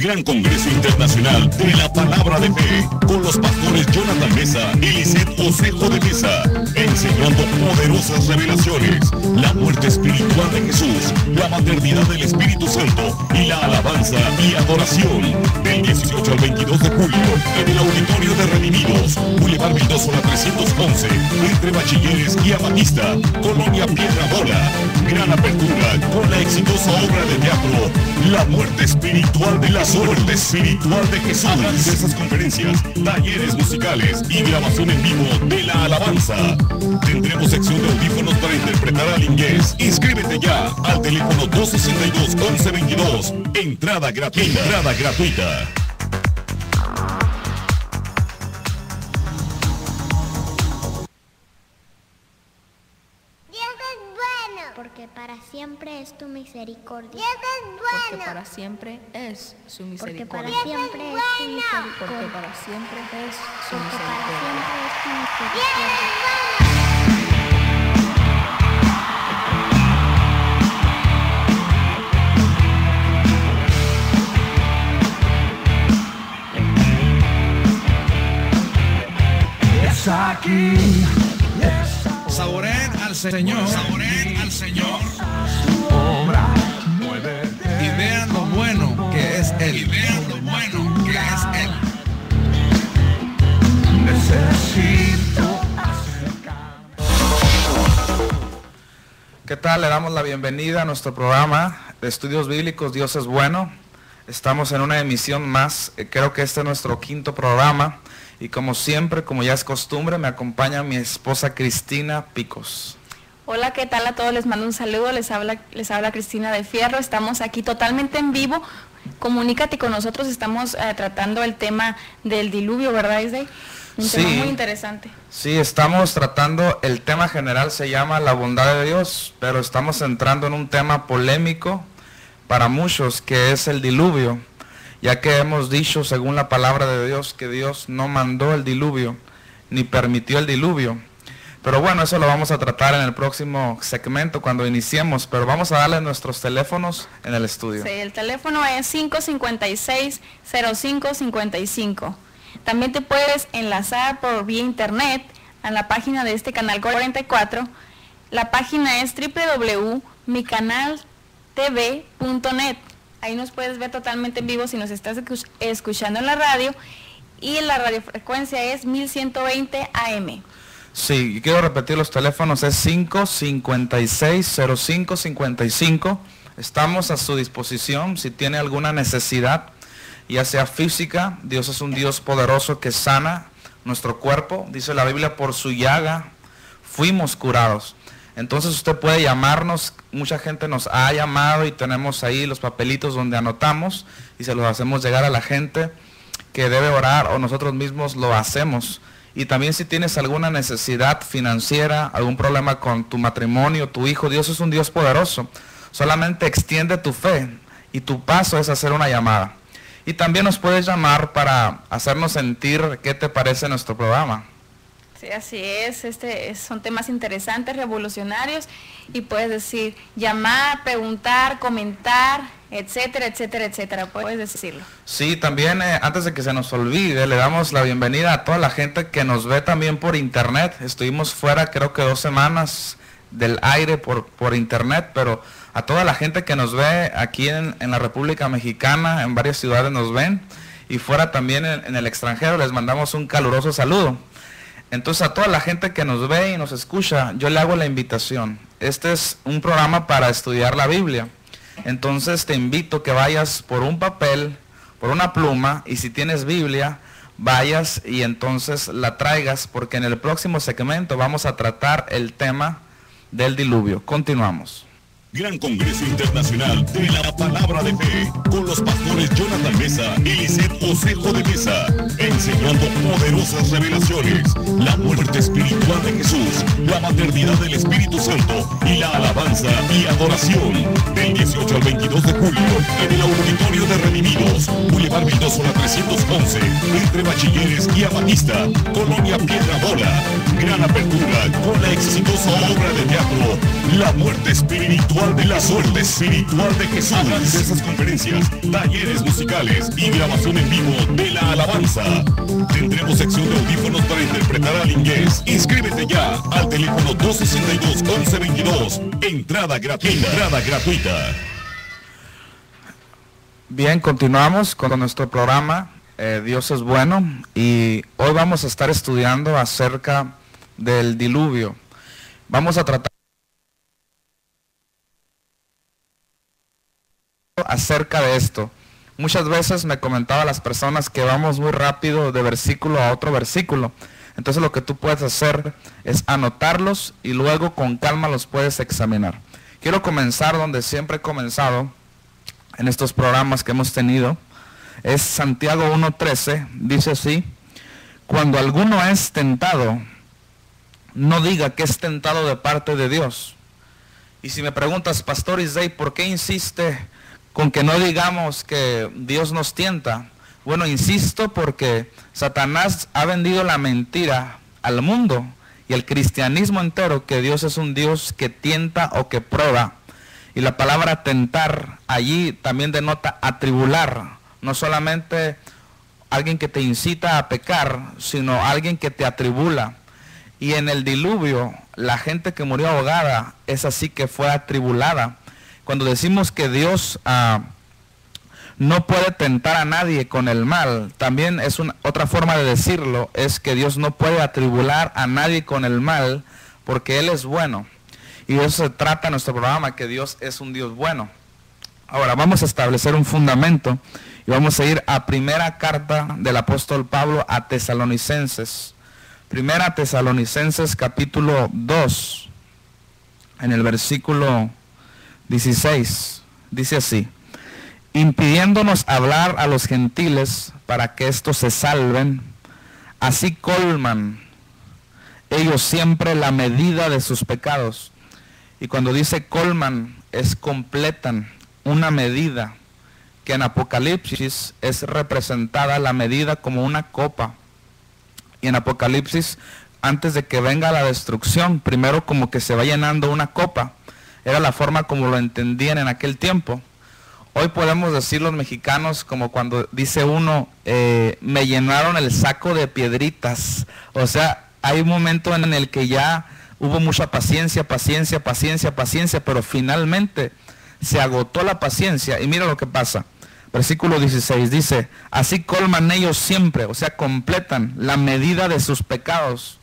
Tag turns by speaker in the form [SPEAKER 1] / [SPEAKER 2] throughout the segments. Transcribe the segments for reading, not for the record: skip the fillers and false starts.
[SPEAKER 1] Gran Congreso Internacional de la Palabra de Fe, con los pastores Jonathan Mesa y Lisset Osejo de Mesa, enseñando poderosas revelaciones, la muerte espiritual de Jesús, la maternidad del Espíritu Santo y la alabanza y adoración, del 18 al 22 de julio, en el Auditorio de Redimidos, Boulevard Vildosola 311, entre Bachilleres y Amatista, Colonia Piedra Bola. Gran apertura con la exitosa obra de teatro La muerte espiritual de la suerte espiritual de Jesús. Habrá diversas conferencias, talleres musicales y grabación en vivo de la alabanza. Tendremos sección de audífonos para interpretar al inglés. Inscríbete ya al teléfono 262-1122. Entrada gratuita. Entrada gratuita.
[SPEAKER 2] Porque para siempre es tu misericordia.
[SPEAKER 3] Dios es bueno.
[SPEAKER 4] Porque para siempre es su misericordia.
[SPEAKER 2] Porque para siempre es tu misericordia.
[SPEAKER 4] Porque para siempre es su
[SPEAKER 2] Porque para
[SPEAKER 4] misericordia.
[SPEAKER 2] siempre es tu
[SPEAKER 3] Dios
[SPEAKER 2] misericordia.
[SPEAKER 3] es bueno.
[SPEAKER 5] Es aquí.
[SPEAKER 6] Saboreen al Señor. Saboreen al Señor.
[SPEAKER 5] Obra, muévete.
[SPEAKER 6] Y vean lo bueno que es Él. Y vean lo bueno que es Él.
[SPEAKER 5] Necesito acercar.
[SPEAKER 7] ¿Qué tal? Le damos la bienvenida a nuestro programa de estudios bíblicos Dios es bueno. Estamos en una emisión más, creo que este es nuestro quinto programa. Y como siempre, como ya es costumbre, me acompaña mi esposa Cristina Picos.
[SPEAKER 4] Hola, ¿qué tal a todos? Les mando un saludo, les habla Cristina de Fierro. Estamos aquí totalmente en vivo. Comunícate con nosotros, estamos tratando el tema del diluvio, ¿verdad, Isdey? Un tema muy interesante.
[SPEAKER 7] Sí, estamos tratando, el tema general se llama la bondad de Dios, pero estamos entrando en un tema polémico para muchos, que es el diluvio, ya que hemos dicho, según la palabra de Dios, que Dios no mandó el diluvio, ni permitió el diluvio. Pero bueno, eso lo vamos a tratar en el próximo segmento cuando iniciemos, pero vamos a darle nuestros teléfonos en el estudio.
[SPEAKER 4] Sí, el teléfono es 556-0555. También te puedes enlazar por vía internet a la página de este canal 44. La página es www.micanaltv.net. Ahí nos puedes ver totalmente en vivo si nos estás escuchando en la radio. Y la radiofrecuencia es 1120 AM.
[SPEAKER 7] Sí, y quiero repetir los teléfonos, es 556-0555. Estamos a su disposición si tiene alguna necesidad, ya sea física. Dios es un Dios poderoso que sana nuestro cuerpo. Dice la Biblia, por su llaga fuimos curados. Entonces usted puede llamarnos, mucha gente nos ha llamado y tenemos ahí los papelitos donde anotamos y se los hacemos llegar a la gente que debe orar o nosotros mismos lo hacemos. Y también si tienes alguna necesidad financiera, algún problema con tu matrimonio, tu hijo, Dios es un Dios poderoso. Solamente extiende tu fe y tu paso es hacer una llamada. Y también nos puedes llamar para hacernos sentir qué te parece nuestro programa.
[SPEAKER 4] Sí, así es, son temas interesantes, revolucionarios, y puedes decir, llamar, preguntar, comentar, etcétera, etcétera, etcétera, puedes decirlo.
[SPEAKER 7] Sí, también antes de que se nos olvide, le damos la bienvenida a toda la gente que nos ve también por internet. Estuvimos fuera creo que 2 semanas del aire por internet, pero a toda la gente que nos ve aquí en la República Mexicana, en varias ciudades nos ven, y fuera también en el extranjero, les mandamos un caluroso saludo. Entonces a toda la gente que nos ve y nos escucha, yo le hago la invitación. Este es un programa para estudiar la Biblia. Entonces te invito que vayas por un papel, por una pluma, y si tienes Biblia, vayas y entonces la traigas, porque en el próximo segmento vamos a tratar el tema del diluvio. Continuamos.
[SPEAKER 1] Gran Congreso Internacional de la Palabra de Fe, con los pastores Jonathan Mesa y Lisset Osejo de Mesa, enseñando poderosas revelaciones, la muerte espiritual de Jesús, la maternidad del Espíritu Santo y la alabanza y adoración, del 18 al 22 de julio, en el Auditorio de Redimidos, Boulevard Vildosola 311, entre Bachilleres y Amatista, Colonia Piedra Bola. Gran gran apertura con la exitosa obra de teatro La Muerte Espiritual de la Suerte Espiritual de Jesús. Diversas conferencias, talleres musicales y grabación en vivo de la alabanza. Tendremos sección de audífonos para interpretar al inglés. Inscríbete ya al teléfono 262-1122. Entrada gratuita. Entrada gratuita.
[SPEAKER 7] Bien, continuamos con nuestro programa Dios es bueno, y hoy vamos a estar estudiando acerca del diluvio. Vamos a tratar acerca de esto. Muchas veces me comentaba las personas que vamos muy rápido de versículo a otro versículo. Entonces lo que tú puedes hacer es anotarlos y luego con calma los puedes examinar. Quiero comenzar donde siempre he comenzado en estos programas que hemos tenido. Es Santiago 1:13, dice así: cuando alguno es tentado, no diga que es tentado de parte de Dios. Y si me preguntas, Pastor Isdey, ¿por qué insiste con que no digamos que Dios nos tienta? Bueno, insisto porque Satanás ha vendido la mentira al mundo y al cristianismo entero, que Dios es un Dios que tienta o que prueba. Y la palabra tentar allí también denota atribular. No solamente alguien que te incita a pecar, sino alguien que te atribula. Y en el diluvio, la gente que murió ahogada es así que fue atribulada. Cuando decimos que Dios no puede tentar a nadie con el mal, también es otra forma de decirlo, es que Dios no puede atribular a nadie con el mal, porque Él es bueno. Y de eso se trata nuestro programa, que Dios es un Dios bueno. Ahora vamos a establecer un fundamento. Y vamos a ir a primera carta del apóstol Pablo a Tesalonicenses. Primera Tesalonicenses capítulo 2, en el versículo 16. Dice así: impidiéndonos hablar a los gentiles para que éstos se salven, así colman ellos siempre la medida de sus pecados. Y cuando dice colman, es completan una medida, que en Apocalipsis es representada la medida como una copa. Y en Apocalipsis, antes de que venga la destrucción, primero como que se va llenando una copa. Era la forma como lo entendían en aquel tiempo. Hoy podemos decir los mexicanos, como cuando dice uno, me llenaron el saco de piedritas. O sea, hay un momento en el que ya hubo mucha paciencia, pero finalmente se agotó la paciencia. Y mira lo que pasa. Versículo 16 dice: así colman ellos siempre, o sea, completan la medida de sus pecados.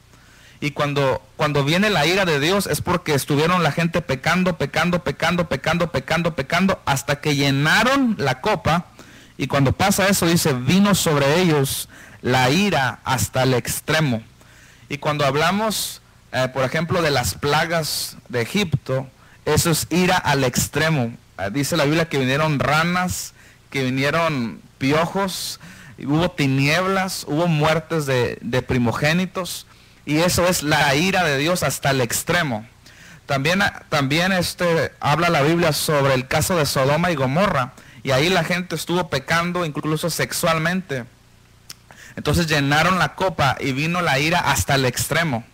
[SPEAKER 7] Y cuando viene la ira de Dios es porque estuvieron la gente pecando, hasta que llenaron la copa. Y cuando pasa eso, dice, vino sobre ellos la ira hasta el extremo. Y cuando hablamos, por ejemplo, de las plagas de Egipto, eso es ira al extremo. Dice la Biblia que vinieron ranas, que vinieron piojos, hubo tinieblas, hubo muertes de primogénitos, y eso es la ira de Dios hasta el extremo. También habla la Biblia sobre el caso de Sodoma y Gomorra, y ahí la gente estuvo pecando incluso sexualmente. Entonces llenaron la copa y vino la ira hasta el extremo.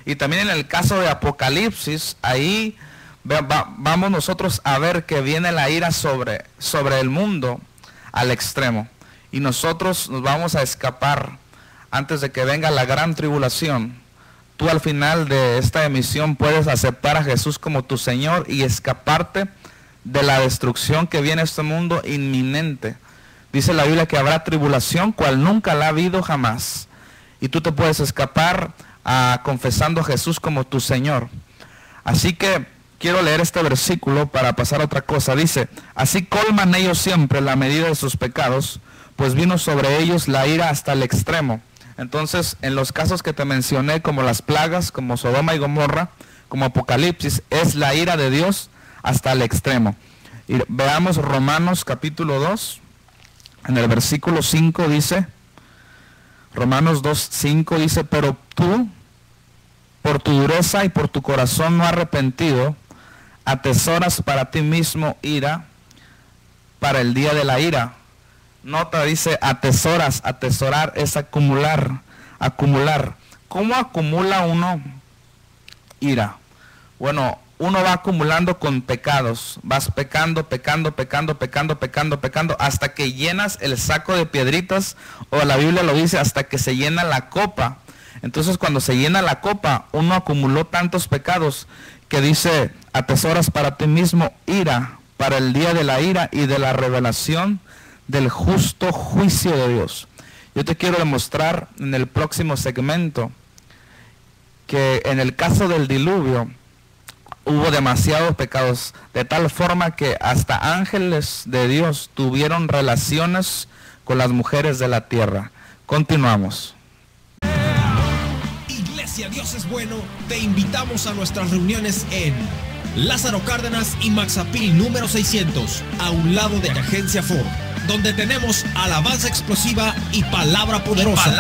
[SPEAKER 7] Y también en el caso de Apocalipsis, ahí vamos nosotros a ver que viene la ira sobre el mundo al extremo. Y nosotros nos vamos a escapar antes de que venga la gran tribulación. Tú al final de esta emisión puedes aceptar a Jesús como tu Señor y escaparte de la destrucción que viene a este mundo inminente. Dice la Biblia que habrá tribulación cual nunca la ha habido jamás. Y tú te puedes escapar confesando a Jesús como tu Señor. Así que quiero leer este versículo para pasar a otra cosa. Dice: así colman ellos siempre la medida de sus pecados, pues vino sobre ellos la ira hasta el extremo. Entonces, en los casos que te mencioné, como las plagas, como Sodoma y Gomorra, como Apocalipsis, es la ira de Dios hasta el extremo. Y veamos Romanos capítulo 2, en el versículo 5 dice, Romanos 2:5 dice: pero tú, por tu dureza y por tu corazón no arrepentido, atesoras para ti mismo ira para el día de la ira. Nota, dice atesoras, atesorar es acumular. ¿cómo acumula uno ira? Bueno, uno va acumulando con pecados, vas pecando, hasta que llenas el saco de piedritas, o la Biblia lo dice, hasta que se llena la copa. Entonces cuando se llena la copa, uno acumuló tantos pecados que dice, atesoras para ti mismo ira, para el día de la ira y de la revelación del justo juicio de Dios. Yo te quiero demostrar en el próximo segmento que en el caso del diluvio hubo demasiados pecados, de tal forma que hasta ángeles de Dios tuvieron relaciones con las mujeres de la tierra. Continuamos.
[SPEAKER 3] Iglesia Dios es Bueno, te invitamos a nuestras reuniones en Lázaro Cárdenas y Maxapil número 600, a un lado de Agencia Ford, donde tenemos alabanza explosiva y palabra poderosa.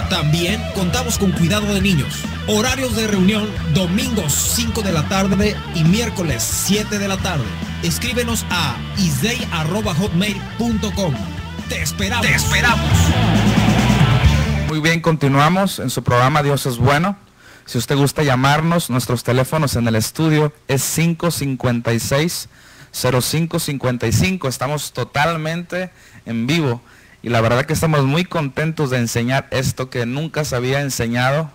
[SPEAKER 3] También contamos con cuidado de niños. Horarios de reunión: domingos 5 de la tarde y miércoles 7 de la tarde. Escríbenos a isdei@hotmail.com. Te esperamos.
[SPEAKER 7] Muy bien, continuamos en su programa Dios es Bueno. Si usted gusta llamarnos, nuestros teléfonos en el estudio es 556-0555. Estamos totalmente en vivo y la verdad que estamos muy contentos de enseñar esto que nunca se había enseñado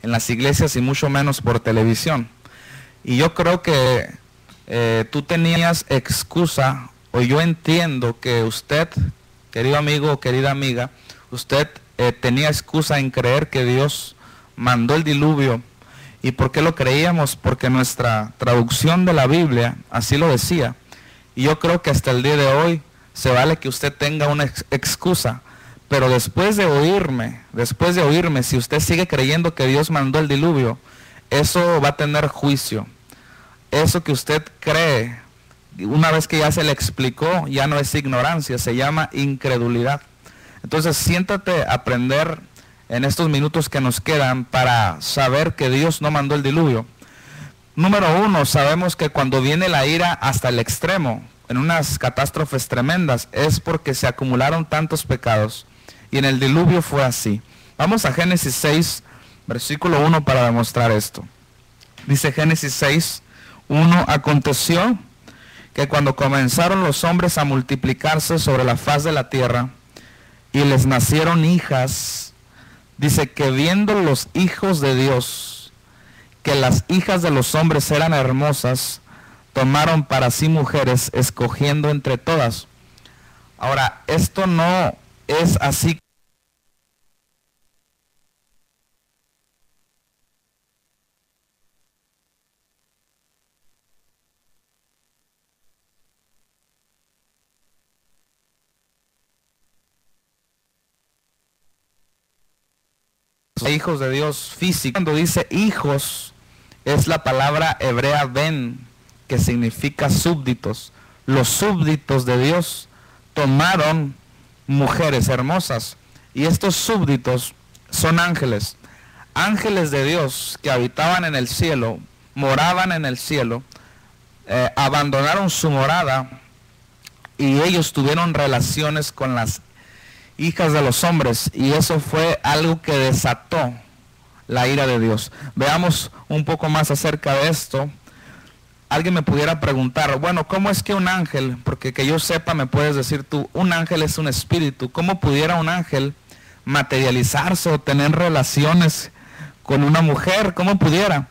[SPEAKER 7] en las iglesias y mucho menos por televisión. Y yo creo que tú tenías excusa, o yo entiendo que usted, querido amigo o querida amiga, usted tenía excusa en creer que Dios mandó el diluvio. ¿Y por qué lo creíamos? Porque nuestra traducción de la Biblia así lo decía. Y yo creo que hasta el día de hoy se vale que usted tenga una excusa. Pero después de oírme, si usted sigue creyendo que Dios mandó el diluvio, eso va a tener juicio. Eso que usted cree, una vez que ya se le explicó, ya no es ignorancia, se llama incredulidad. Entonces siéntate a aprender en estos minutos que nos quedan para saber que Dios no mandó el diluvio. Número uno, sabemos que cuando viene la ira hasta el extremo, en unas catástrofes tremendas, es porque se acumularon tantos pecados. Y en el diluvio fue así. Vamos a Génesis 6, versículo 1 para demostrar esto. Dice Génesis 6, 1, aconteció que cuando comenzaron los hombres a multiplicarse sobre la faz de la tierra, y les nacieron hijas, dice que viendo los hijos de Dios que las hijas de los hombres eran hermosas, tomaron para sí mujeres, escogiendo entre todas. Ahora, esto no es así. Hijos de Dios físicos. Cuando dice hijos, es la palabra hebrea ben, que significa súbditos. Los súbditos de Dios tomaron mujeres hermosas, y estos súbditos son ángeles. Ángeles de Dios que habitaban en el cielo, moraban en el cielo, abandonaron su morada, y ellos tuvieron relaciones con las hijas de los hombres, y eso fue algo que desató la ira de Dios. Veamos un poco más acerca de esto. Alguien me pudiera preguntar, bueno, ¿cómo es que un ángel, porque que yo sepa me puedes decir tú, un ángel es un espíritu, ¿cómo pudiera un ángel materializarse o tener relaciones con una mujer? ¿Cómo pudiera?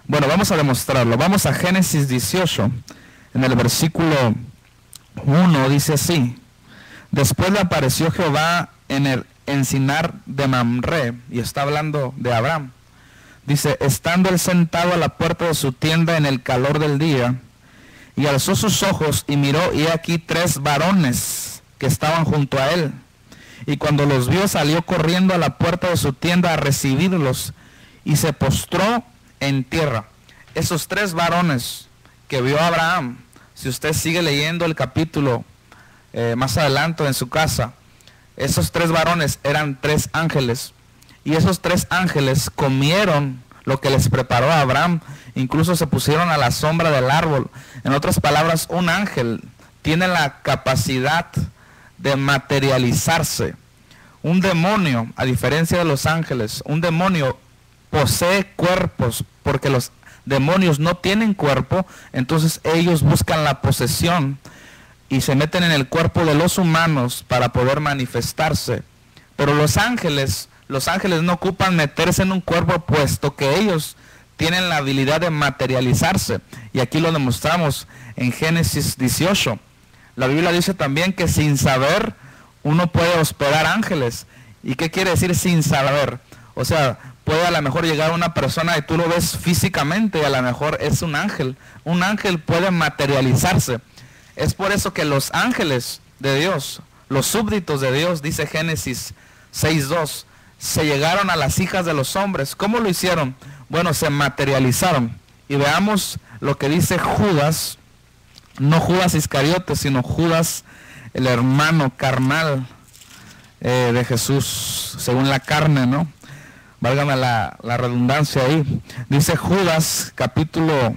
[SPEAKER 7] Bueno, vamos a demostrarlo. Vamos a Génesis 18, en el versículo 1, dice así: después le apareció Jehová en el encinar de Mamre, y está hablando de Abraham. Dice, estando él sentado a la puerta de su tienda en el calor del día, y alzó sus ojos y miró, y aquí 3 varones que estaban junto a él. Y cuando los vio, salió corriendo a la puerta de su tienda a recibirlos, y se postró en tierra. Esos 3 varones que vio Abraham, si usted sigue leyendo el capítulo más adelante en su casa, esos 3 varones eran 3 ángeles, y esos 3 ángeles comieron lo que les preparó a Abraham, incluso se pusieron a la sombra del árbol. En otras palabras, un ángel tiene la capacidad de materializarse. Un demonio, a diferencia de los ángeles, un demonio posee cuerpos, porque los demonios no tienen cuerpo, entonces ellos buscan la posesión y se meten en el cuerpo de los humanos para poder manifestarse. Pero los ángeles no ocupan meterse en un cuerpo, puesto que ellos tienen la habilidad de materializarse. Y aquí lo demostramos en Génesis 18. La Biblia dice también que sin saber uno puede hospedar ángeles. ¿Y qué quiere decir sin saber? O sea, puede a lo mejor llegar una persona y tú lo ves físicamente y a lo mejor es un ángel. Un ángel puede materializarse. Es por eso que los ángeles de Dios, los súbditos de Dios, dice Génesis 6:2, se llegaron a las hijas de los hombres. ¿Cómo lo hicieron? Bueno, se materializaron. Y veamos lo que dice Judas, no Judas Iscariote, sino Judas, el hermano carnal de Jesús, según la carne, ¿no? Válgame la redundancia ahí. Dice Judas, capítulo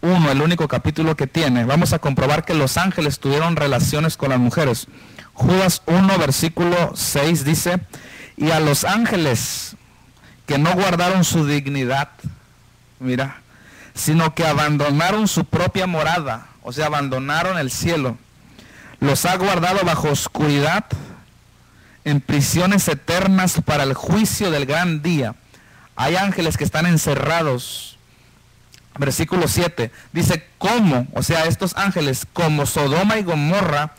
[SPEAKER 7] 1, el único capítulo que tiene. Vamos a comprobar que los ángeles tuvieron relaciones con las mujeres. Judas 1, versículo 6 dice, y a los ángeles que no guardaron su dignidad, mira, sino que abandonaron su propia morada, o sea, abandonaron el cielo, los ha guardado bajo oscuridad, en prisiones eternas para el juicio del gran día. Hay ángeles que están encerrados. Versículo 7 dice, ¿cómo? O sea, estos ángeles, como Sodoma y Gomorra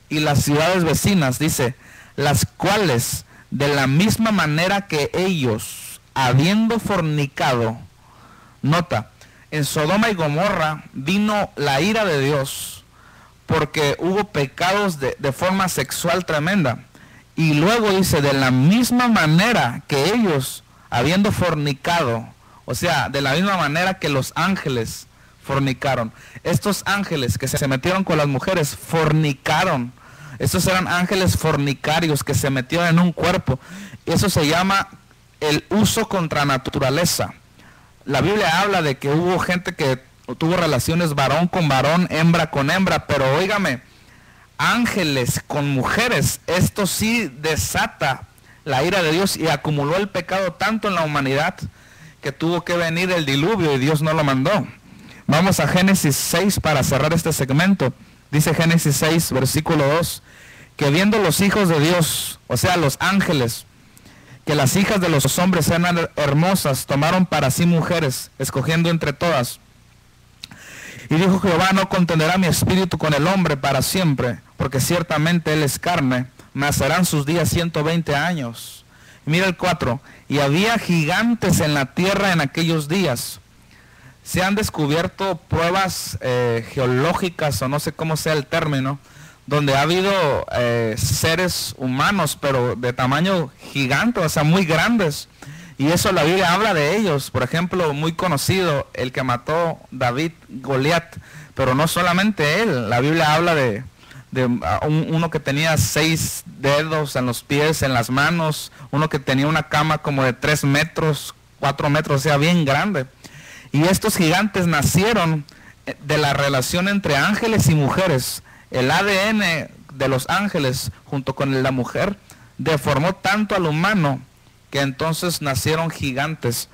[SPEAKER 7] y las ciudades vecinas, dice, las cuales de la misma manera que ellos, habiendo fornicado, nota, en Sodoma y Gomorra vino la ira de Dios porque hubo pecados de forma sexual tremenda. Y luego dice, de la misma manera que ellos, habiendo fornicado, o sea, de la misma manera que los ángeles fornicaron. Estos ángeles que se metieron con las mujeres, fornicaron. Estos eran ángeles fornicarios que se metieron en un cuerpo. Eso se llama el uso contra naturaleza. La Biblia habla de que hubo gente que tuvo relaciones varón con varón, hembra con hembra, pero óigame, ángeles con mujeres, esto sí desata la ira de Dios y acumuló el pecado tanto en la humanidad que tuvo que venir el diluvio y Dios no lo mandó. Vamos a Génesis 6 para cerrar este segmento. Dice Génesis 6, versículo 2, que viendo los hijos de Dios, o sea, los ángeles, que las hijas de los hombres eran hermosas, tomaron para sí mujeres, escogiendo entre todas. Y dijo Jehová, no contenderá mi espíritu con el hombre para siempre, porque ciertamente él es carne, mas serán sus días 120 años. Mira el 4, y había gigantes en la tierra en aquellos días. Se han descubierto pruebas geológicas, o no sé cómo sea el término, donde ha habido seres humanos, pero de tamaño gigante, o sea, muy grandes. Y eso la Biblia habla de ellos. Por ejemplo, muy conocido, el que mató David, Goliat. Pero no solamente él. La Biblia habla de uno que tenía 6 dedos en los pies, en las manos. Uno que tenía una cama como de 3 metros, 4 metros, o sea, bien grande. Y estos gigantes nacieron de la relación entre ángeles y mujeres. El ADN de los ángeles junto con la mujer deformó tanto al humano que entonces nacieron gigantes.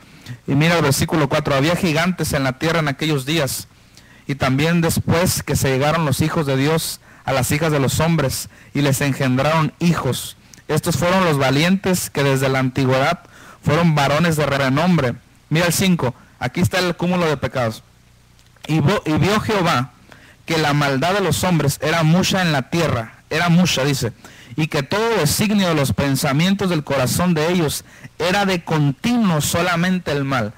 [SPEAKER 7] Y mira el versículo 4, había gigantes en la tierra en aquellos días, y también después que se llegaron los hijos de Dios a las hijas de los hombres, y les engendraron hijos. Estos fueron los valientes que desde la antigüedad fueron varones de renombre. Mira el 5, aquí está el cúmulo de pecados. Y vio Jehová que la maldad de los hombres era mucha en la tierra, era mucha, dice, y que todo designio de los pensamientos del corazón de ellos era de continuo solamente el mal.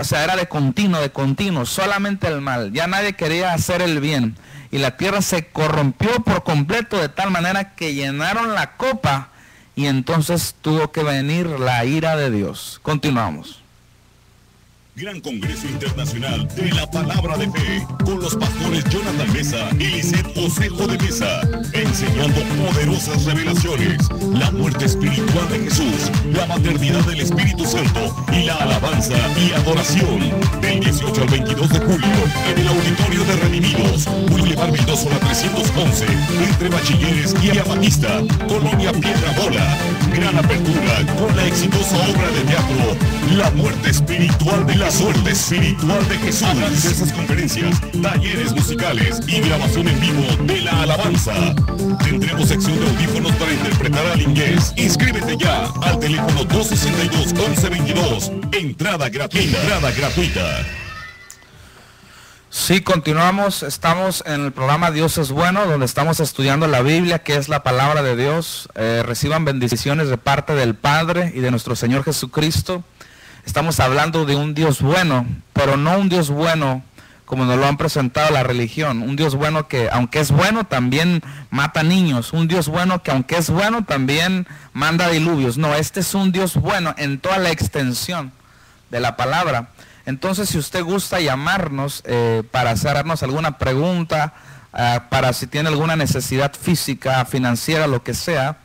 [SPEAKER 7] O sea, era de continuo, solamente el mal. Ya nadie quería hacer el bien. Y la tierra se corrompió por completo de tal manera que llenaron la copa y entonces tuvo que venir la ira de Dios. Continuamos.
[SPEAKER 1] Gran Congreso Internacional de la Palabra de Fe, con los pastores Jonathan Mesa y Lisset Osejo de Mesa, enseñando poderosas revelaciones, la muerte espiritual de Jesús, la maternidad del Espíritu Santo y la alabanza y adoración, del 18 al 22 de julio, en el Auditorio de Redimidos, Caminos, Boulevard Mendoza 311, entre Bachilleres y Amatista, Colonia Piedra Bola. Gran apertura con la exitosa obra de teatro La Muerte Espiritual de Jesús. Habrá diversas conferencias, talleres musicales y grabación en vivo de la alabanza. Tendremos sección de audífonos para interpretar al inglés. Inscríbete ya al teléfono 262-1122. Entrada gratuita.
[SPEAKER 7] Sí, continuamos. Estamos en el programa Dios es Bueno, donde estamos estudiando la Biblia, que es la palabra de Dios. Reciban bendiciones de parte del Padre y de nuestro Señor Jesucristo. Estamos hablando de un Dios bueno, pero no un Dios bueno como nos lo han presentado la religión. Un Dios bueno que, aunque es bueno, también mata niños. Un Dios bueno que, aunque es bueno, también manda diluvios. No, este es un Dios bueno en toda la extensión de la palabra. Entonces, si usted gusta llamarnos para hacernos alguna pregunta, para si tiene alguna necesidad física, financiera, lo que sea,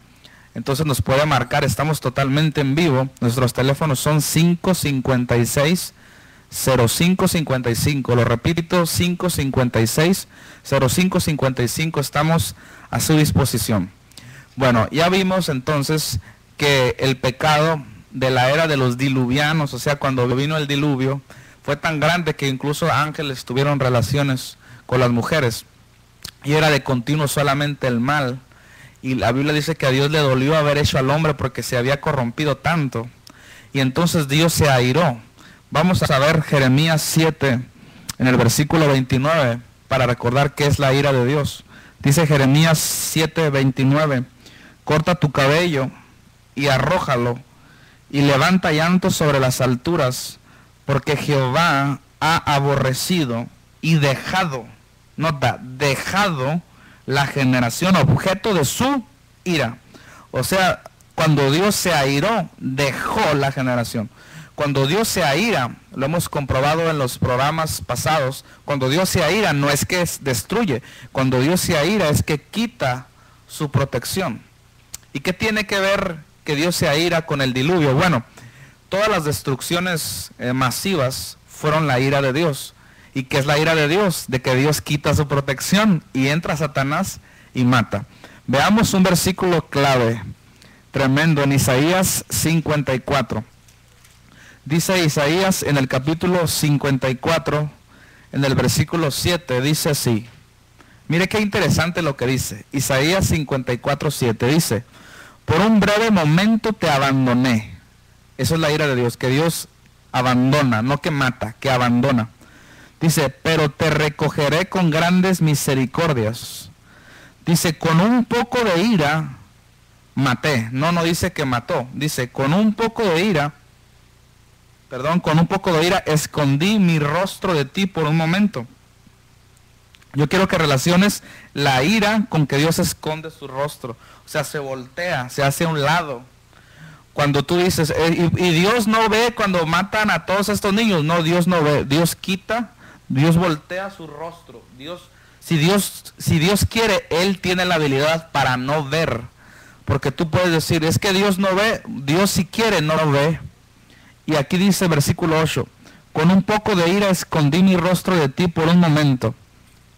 [SPEAKER 7] entonces nos puede marcar. Estamos totalmente en vivo. Nuestros teléfonos son 556-0555. Lo repito, 556-0555. Estamos a su disposición. Bueno, ya vimos entonces que el pecado de la era de los diluvianos, o sea, cuando vino el diluvio, fue tan grande que incluso ángeles tuvieron relaciones con las mujeres, y era de continuo solamente el mal. Y la Biblia dice que a Dios le dolió haber hecho al hombre porque se había corrompido tanto, y entonces Dios se airó. Vamos a ver Jeremías 7 en el versículo 29 para recordar qué es la ira de Dios. Dice Jeremías 7:29: corta tu cabello y arrójalo, y levanta llanto sobre las alturas, porque Jehová ha aborrecido y dejado, nota, dejado la generación objeto de su ira. O sea, cuando Dios se airó, dejó la generación. Cuando Dios se aira, lo hemos comprobado en los programas pasados, cuando Dios se aira no es que destruye, cuando Dios se aira es que quita su protección. ¿Y qué tiene que ver que Dios se aira con el diluvio? Bueno, todas las destrucciones masivas fueron la ira de Dios. ¿Y qué es la ira de Dios? De que Dios quita su protección y entra Satanás y mata. Veamos un versículo clave, tremendo, en Isaías 54. Dice Isaías en el capítulo 54, en el versículo 7, dice así. Mire qué interesante lo que dice. Isaías 54:7 dice: por un breve momento te abandoné. Eso es la ira de Dios, que Dios abandona, no que mata, que abandona. Dice, pero te recogeré con grandes misericordias. Dice, con un poco de ira maté. No dice que mató. Dice, con un poco de ira, con un poco de ira escondí mi rostro de ti por un momento. Yo quiero que relaciones la ira con que Dios esconde su rostro. O sea, se voltea, se hace a un lado. Cuando tú dices, y Dios no ve cuando matan a todos estos niños. No, Dios no ve. Dios quita, Dios voltea su rostro. Si Dios quiere, Él tiene la habilidad para no ver. Porque tú puedes decir, es que Dios no ve. Dios si quiere, no lo ve. Y aquí dice versículo 8, con un poco de ira escondí mi rostro de ti por un momento.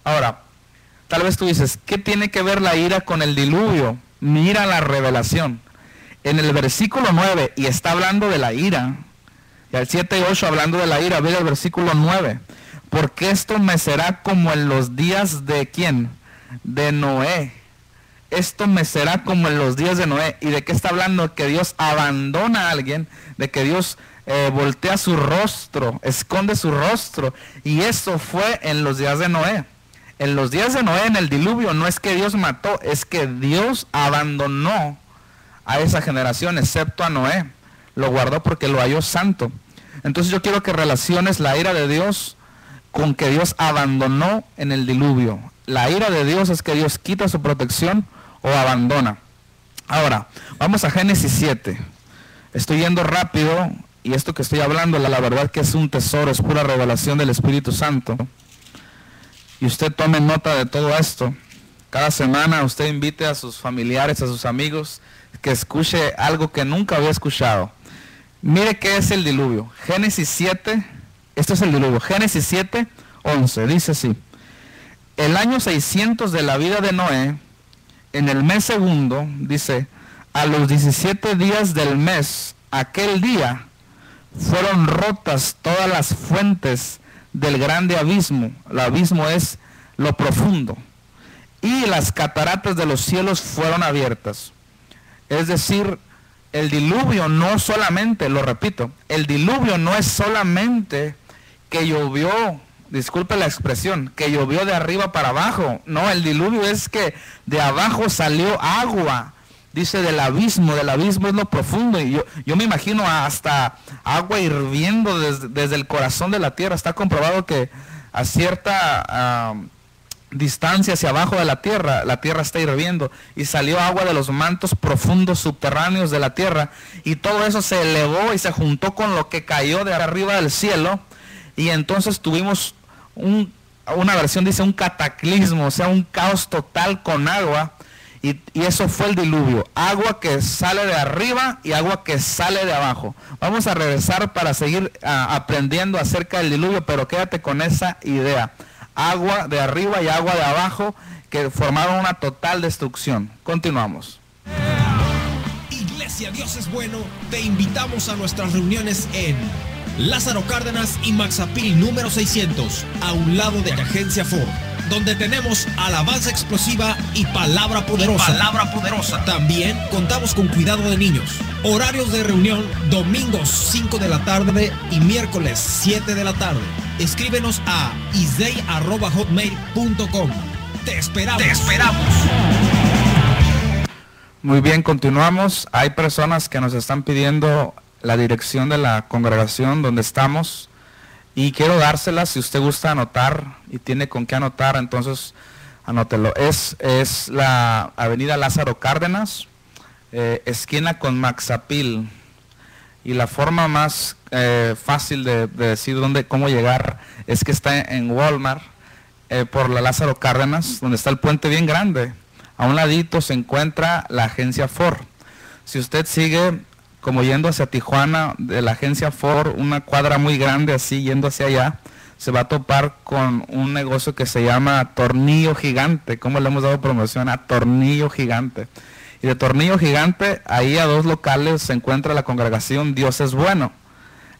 [SPEAKER 7] Ahora, tal vez tú dices, ¿qué tiene que ver la ira con el diluvio? Mira la revelación. En el versículo 9, y está hablando de la ira, y al 7 y 8 hablando de la ira, ve el versículo 9. Porque esto me será como en los días de ¿quién? De Noé. Esto me será como en los días de Noé. ¿Y de qué está hablando? Que Dios abandona a alguien, de que Dios voltea su rostro, esconde su rostro. Y eso fue en los días de Noé. En los días de Noé, en el diluvio, no es que Dios mató, es que Dios abandonó a esa generación, excepto a Noé. Lo guardó porque lo halló santo. Entonces yo quiero que relaciones la ira de Dios con que Dios abandonó en el diluvio. La ira de Dios es que Dios quita su protección o abandona. Ahora, vamos a Génesis 7. Estoy yendo rápido y esto que estoy hablando, la verdad que es un tesoro, es pura revelación del Espíritu Santo. Y usted tome nota de todo esto. Cada semana usted invite a sus familiares, a sus amigos, que escuche algo que nunca había escuchado. Mire qué es el diluvio. Génesis 7, esto es el diluvio. Génesis 7, 11, dice así. el año 600 de la vida de Noé, en el mes segundo, dice, a los 17 días del mes, aquel día, fueron rotas todas las fuentes del grande abismo. El abismo es lo profundo. Y las cataratas de los cielos fueron abiertas. Es decir, el diluvio no solamente, lo repito, el diluvio no es solamente que llovió, disculpe la expresión, que llovió de arriba para abajo. No, el diluvio es que de abajo salió agua. Dice del abismo es lo profundo. Y yo me imagino hasta agua hirviendo desde el corazón de la tierra. Está comprobado que a cierta distancia hacia abajo de la tierra está hirviendo. Y salió agua de los mantos profundos subterráneos de la tierra. Y todo eso se elevó y se juntó con lo que cayó de arriba del cielo. Y entonces tuvimos una versión dice un cataclismo, o sea, un caos total con agua. Y eso fue el diluvio, agua que sale de arriba y agua que sale de abajo. Vamos a regresar para seguir aprendiendo acerca del diluvio, pero quédate con esa idea. Agua de arriba y agua de abajo que formaron una total destrucción. Continuamos.
[SPEAKER 3] Iglesia Dios es Bueno, te invitamos a nuestras reuniones en Lázaro Cárdenas y Maxapil número 600, a un lado de Agencia Ford, donde tenemos alabanza explosiva y palabra poderosa. También contamos con cuidado de niños. Horarios de reunión: domingos 5 de la tarde y miércoles 7 de la tarde. Escríbenos a isdei@hotmail.com. Te esperamos.
[SPEAKER 7] Muy bien, continuamos. Hay personas que nos están pidiendo la dirección de la congregación donde estamos. Y quiero dárselas, si usted gusta anotar y tiene con qué anotar, entonces anótelo. Es la avenida Lázaro Cárdenas, esquina con Maxapil. Y la forma más fácil de decir cómo llegar es que está en Walmart, por la Lázaro Cárdenas, donde está el puente bien grande. A un ladito se encuentra la agencia Ford. Si usted sigue como yendo hacia Tijuana, de la agencia Ford, una cuadra muy grande así, yendo hacia allá, se va a topar con un negocio que se llama Tornillo Gigante. ¿Cómo le hemos dado promoción a Tornillo Gigante? Y de Tornillo Gigante, ahí a 2 locales se encuentra la congregación Dios es Bueno.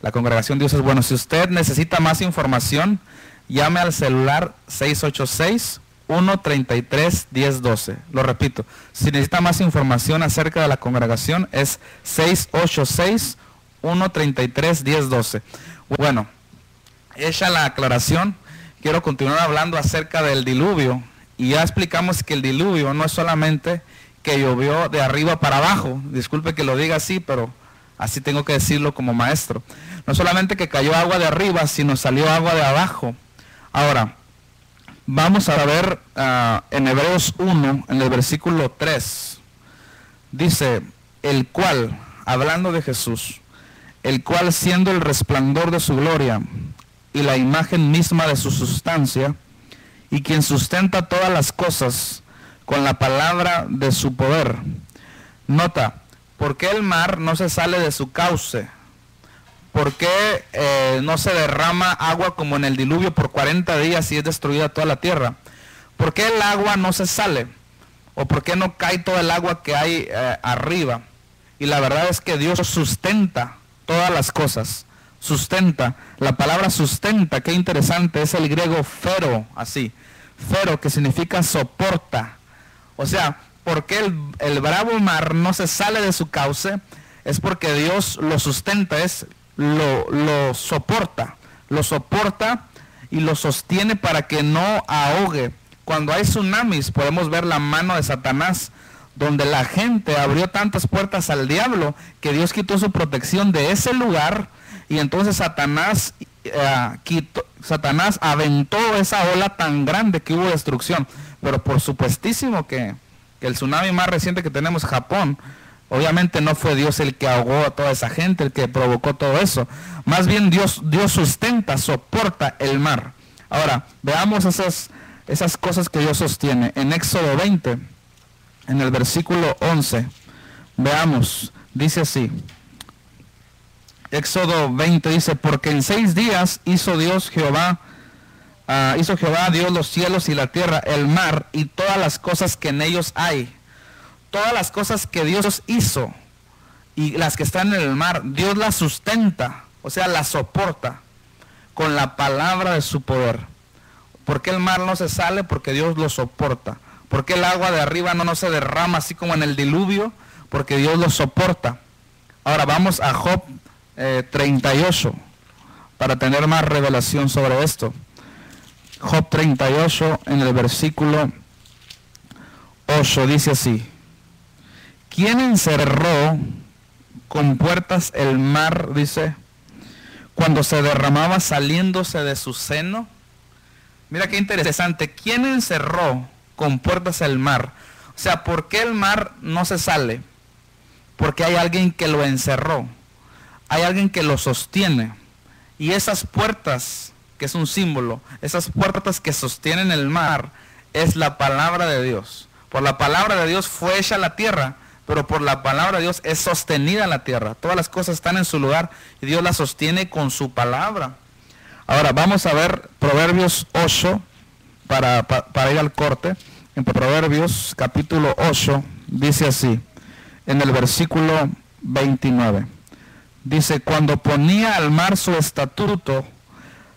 [SPEAKER 7] La congregación Dios es Bueno. Si usted necesita más información, llame al celular 686-133-1012. Lo repito, si necesita más información acerca de la congregación es 686-133-1012. Bueno, hecha la aclaración, quiero continuar hablando acerca del diluvio. Y ya explicamos que el diluvio no es solamente que llovió de arriba para abajo. Disculpe que lo diga así, pero así tengo que decirlo como maestro. No solamente que cayó agua de arriba, sino salió agua de abajo. Ahora, vamos a ver en Hebreos 1, en el versículo 3, dice, el cual, hablando de Jesús, el cual siendo el resplandor de su gloria y la imagen misma de su sustancia, y quien sustenta todas las cosas con la palabra de su poder. Nota, ¿por qué el mar no se sale de su cauce? ¿Por qué no se derrama agua como en el diluvio por 40 días y es destruida toda la tierra? ¿Por qué el agua no se sale? ¿O por qué no cae toda el agua que hay arriba? Y la verdad es que Dios sustenta todas las cosas. Sustenta. La palabra sustenta, qué interesante, es el griego fero, así. Fero, que significa soporta. O sea, ¿por qué el bravo mar no se sale de su cauce? Es porque Dios lo sustenta, lo soporta y lo sostiene para que no ahogue. Cuando hay tsunamis podemos ver la mano de Satanás, donde la gente abrió tantas puertas al diablo que Dios quitó su protección de ese lugar, y entonces Satanás aventó esa ola tan grande que hubo destrucción. Pero por supuestísimo que el tsunami más reciente que tenemos, Japón, obviamente no fue Dios el que ahogó a toda esa gente, el que provocó todo eso. Más bien Dios sustenta, soporta el mar. Ahora, veamos esas cosas que Dios sostiene. En Éxodo 20, en el versículo 11, veamos, dice así. Éxodo 20 dice, porque en 6 días hizo Dios Jehová hizo Jehová Dios los cielos y la tierra, el mar y todas las cosas que en ellos hay. Todas las cosas que Dios hizo y las que están en el mar, Dios las sustenta, o sea, las soporta con la palabra de su poder. ¿Por qué el mar no se sale? Porque Dios lo soporta. ¿Por qué el agua de arriba no se derrama así como en el diluvio? Porque Dios lo soporta. Ahora vamos a Job 38 para tener más revelación sobre esto. Job 38 en el versículo 8 dice así: ¿Quién encerró con puertas el mar, dice, cuando se derramaba saliéndose de su seno? Mira qué interesante. ¿Quién encerró con puertas el mar? O sea, ¿por qué el mar no se sale? Porque hay alguien que lo encerró. Hay alguien que lo sostiene. Y esas puertas, que es un símbolo, esas puertas que sostienen el mar, es la palabra de Dios. Por la palabra de Dios fue hecha la tierra, pero por la palabra de Dios es sostenida la tierra. Todas las cosas están en su lugar y Dios las sostiene con su palabra. Ahora vamos a ver Proverbios 8 para ir al corte. En Proverbios capítulo 8 dice así, en el versículo 29. Dice: cuando ponía al mar su estatuto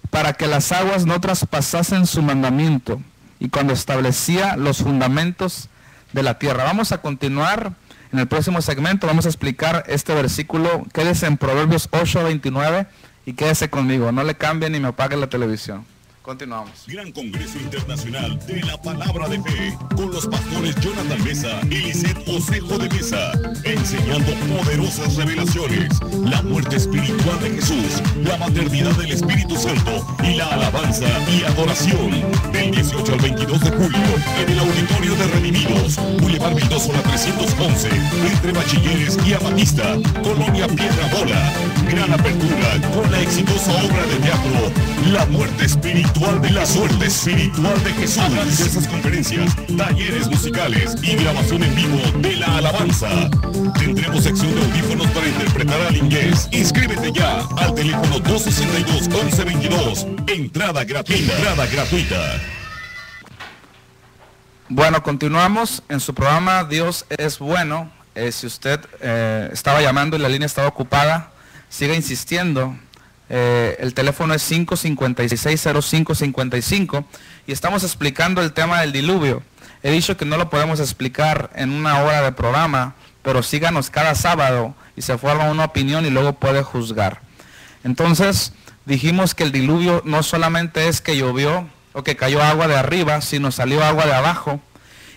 [SPEAKER 7] para que las aguas no traspasasen su mandamiento, y cuando establecía los fundamentos de la tierra. Vamos a continuar en el próximo segmento, vamos a explicar este versículo. Quédese en Proverbios 8:29 y quédese conmigo, no le cambie ni me apague la televisión. Continuamos.
[SPEAKER 1] Gran Congreso Internacional de la Palabra de Fe, con los pastores Jonathan Mesa y Lisset Osejo de Mesa, enseñando poderosas revelaciones, la muerte espiritual de Jesús, la maternidad del Espíritu Santo y la alabanza y adoración. Del 18 al 22 de julio, en el Auditorio de Redimidos, Boulevard Mendoza 311, entre Bachilleres y Amatista, Colonia Piedra Bola. Gran apertura con la exitosa obra de teatro La Muerte Espiritual de la Suerte Espiritual de Jesús. Habrá diversas conferencias, talleres musicales y grabación en vivo de la alabanza. Tendremos sección de audífonos para interpretar al inglés. Inscríbete ya al teléfono 262-1122. Entrada gratuita. Entrada gratuita.
[SPEAKER 7] Bueno, continuamos en su programa Dios es Bueno. Si usted estaba llamando y la línea estaba ocupada, siga insistiendo. El teléfono es 556-0555 y estamos explicando el tema del diluvio. He dicho que no lo podemos explicar en una hora de programa, pero síganos cada sábado y se forma una opinión y luego puede juzgar. Entonces dijimos que el diluvio no solamente es que llovió o que cayó agua de arriba, sino salió agua de abajo.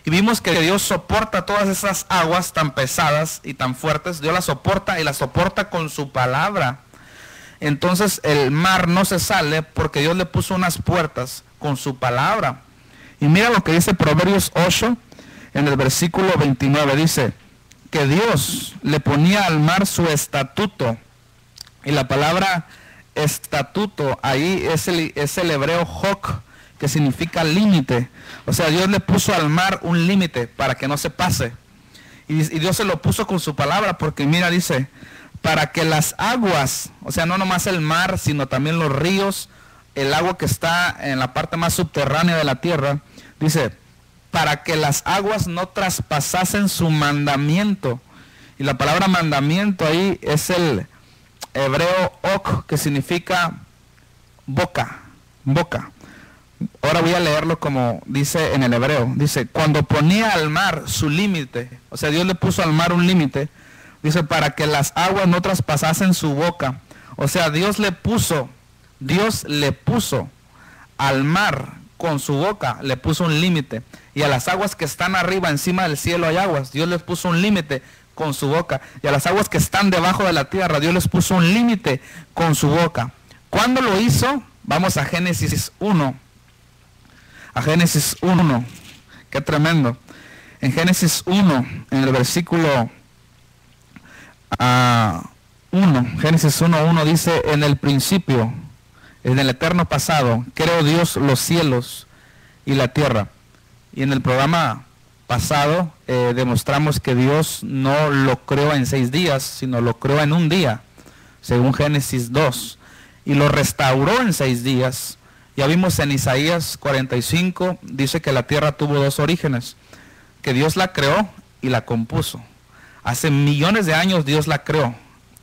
[SPEAKER 7] Y vimos que Dios soporta todas esas aguas tan pesadas y tan fuertes. Dios las soporta y las soporta con su palabra. Entonces el mar no se sale porque Dios le puso unas puertas con su palabra. Y mira lo que dice Proverbios 8 en el versículo 29. Dice que Dios le ponía al mar su estatuto. Y la palabra estatuto ahí es el hebreo hok, que significa límite. O sea, Dios le puso al mar un límite para que no se pase. Y Dios se lo puso con su palabra porque mira, dice, para que las aguas, o sea, no nomás el mar, sino también los ríos, el agua que está en la parte más subterránea de la tierra, dice, para que las aguas no traspasasen su mandamiento. Y la palabra mandamiento ahí es el hebreo ok, que significa boca, boca. Ahora voy a leerlo como dice en el hebreo. Dice, cuando ponía al mar su límite, o sea, Dios le puso al mar un límite, dice, para que las aguas no traspasasen su boca. O sea, Dios le puso al mar con su boca, le puso un límite. Y a las aguas que están arriba, encima del cielo hay aguas. Dios les puso un límite con su boca. Y a las aguas que están debajo de la tierra, Dios les puso un límite con su boca. ¿Cuándo lo hizo? Vamos a Génesis 1. A Génesis 1. Qué tremendo. En Génesis 1, en el versículo 1, Génesis 1:1 dice, en el principio, en el eterno pasado, creó Dios los cielos y la tierra. Y en el programa pasado demostramos que Dios no lo creó en 6 días, sino lo creó en un día, según Génesis 2. Y lo restauró en 6 días Ya vimos en Isaías 45, dice que la tierra tuvo dos orígenes, que Dios la creó y la compuso. Hace millones de años Dios la creó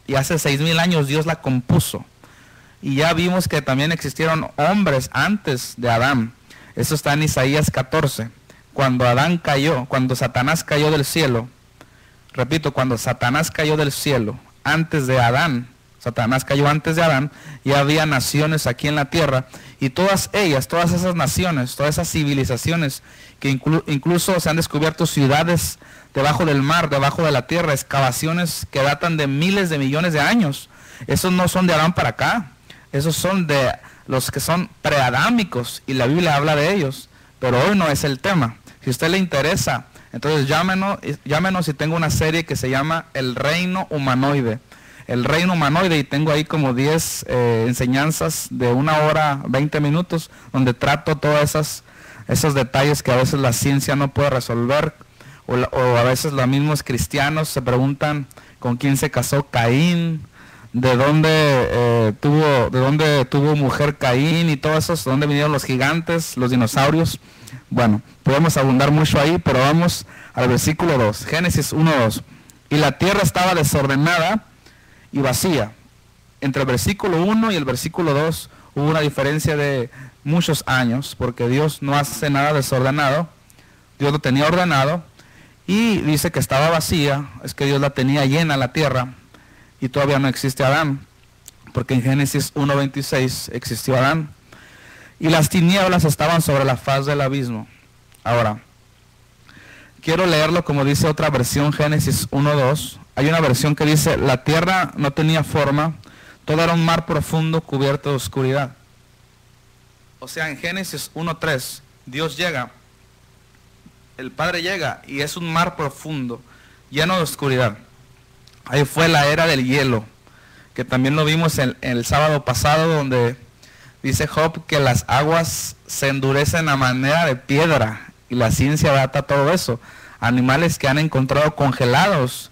[SPEAKER 7] y hace 6,000 años Dios la compuso. Y ya vimos que también existieron hombres antes de Adán. Eso está en Isaías 14. Cuando Adán cayó, cuando Satanás cayó del cielo, repito, cuando Satanás cayó del cielo, antes de Adán, Satanás cayó antes de Adán, ya había naciones aquí en la tierra, y todas ellas, todas esas naciones, todas esas civilizaciones, que incluso se han descubierto ciudades debajo del mar, debajo de la tierra, excavaciones que datan de miles de millones de años. Esos no son de Adán para acá, esos son de los que son preadámicos, y la Biblia habla de ellos, pero hoy no es el tema. Si a usted le interesa, entonces llámenos y tengo una serie que se llama El Reino Humanoide. El Reino Humanoide, y tengo ahí como 10 enseñanzas de 1 hora, 20 minutos, donde trato todos esos detalles que a veces la ciencia no puede resolver, o a veces los mismos cristianos se preguntan con quién se casó Caín, de dónde tuvo mujer Caín y todo eso, de dónde vinieron los gigantes, los dinosaurios. Bueno, podemos abundar mucho ahí, pero vamos al versículo 2, Génesis 1:2. Y la tierra estaba desordenada y vacía. Entre el versículo 1 y el versículo 2 hubo una diferencia de muchos años, porque Dios no hace nada desordenado, Dios lo tenía ordenado, y dice que estaba vacía, es que Dios la tenía llena la tierra, y todavía no existe Adán, porque en Génesis 1:26 existió Adán, y las tinieblas estaban sobre la faz del abismo. Ahora, quiero leerlo como dice otra versión, Génesis 1:2. Hay una versión que dice, la tierra no tenía forma, todo era un mar profundo cubierto de oscuridad. O sea, en Génesis 1:3, Dios llega, el Padre llega y es un mar profundo, lleno de oscuridad. Ahí fue la era del hielo, que también lo vimos en el sábado pasado, donde dice Job que las aguas se endurecen a manera de piedra, y la ciencia data todo eso. Animales que han encontrado congelados,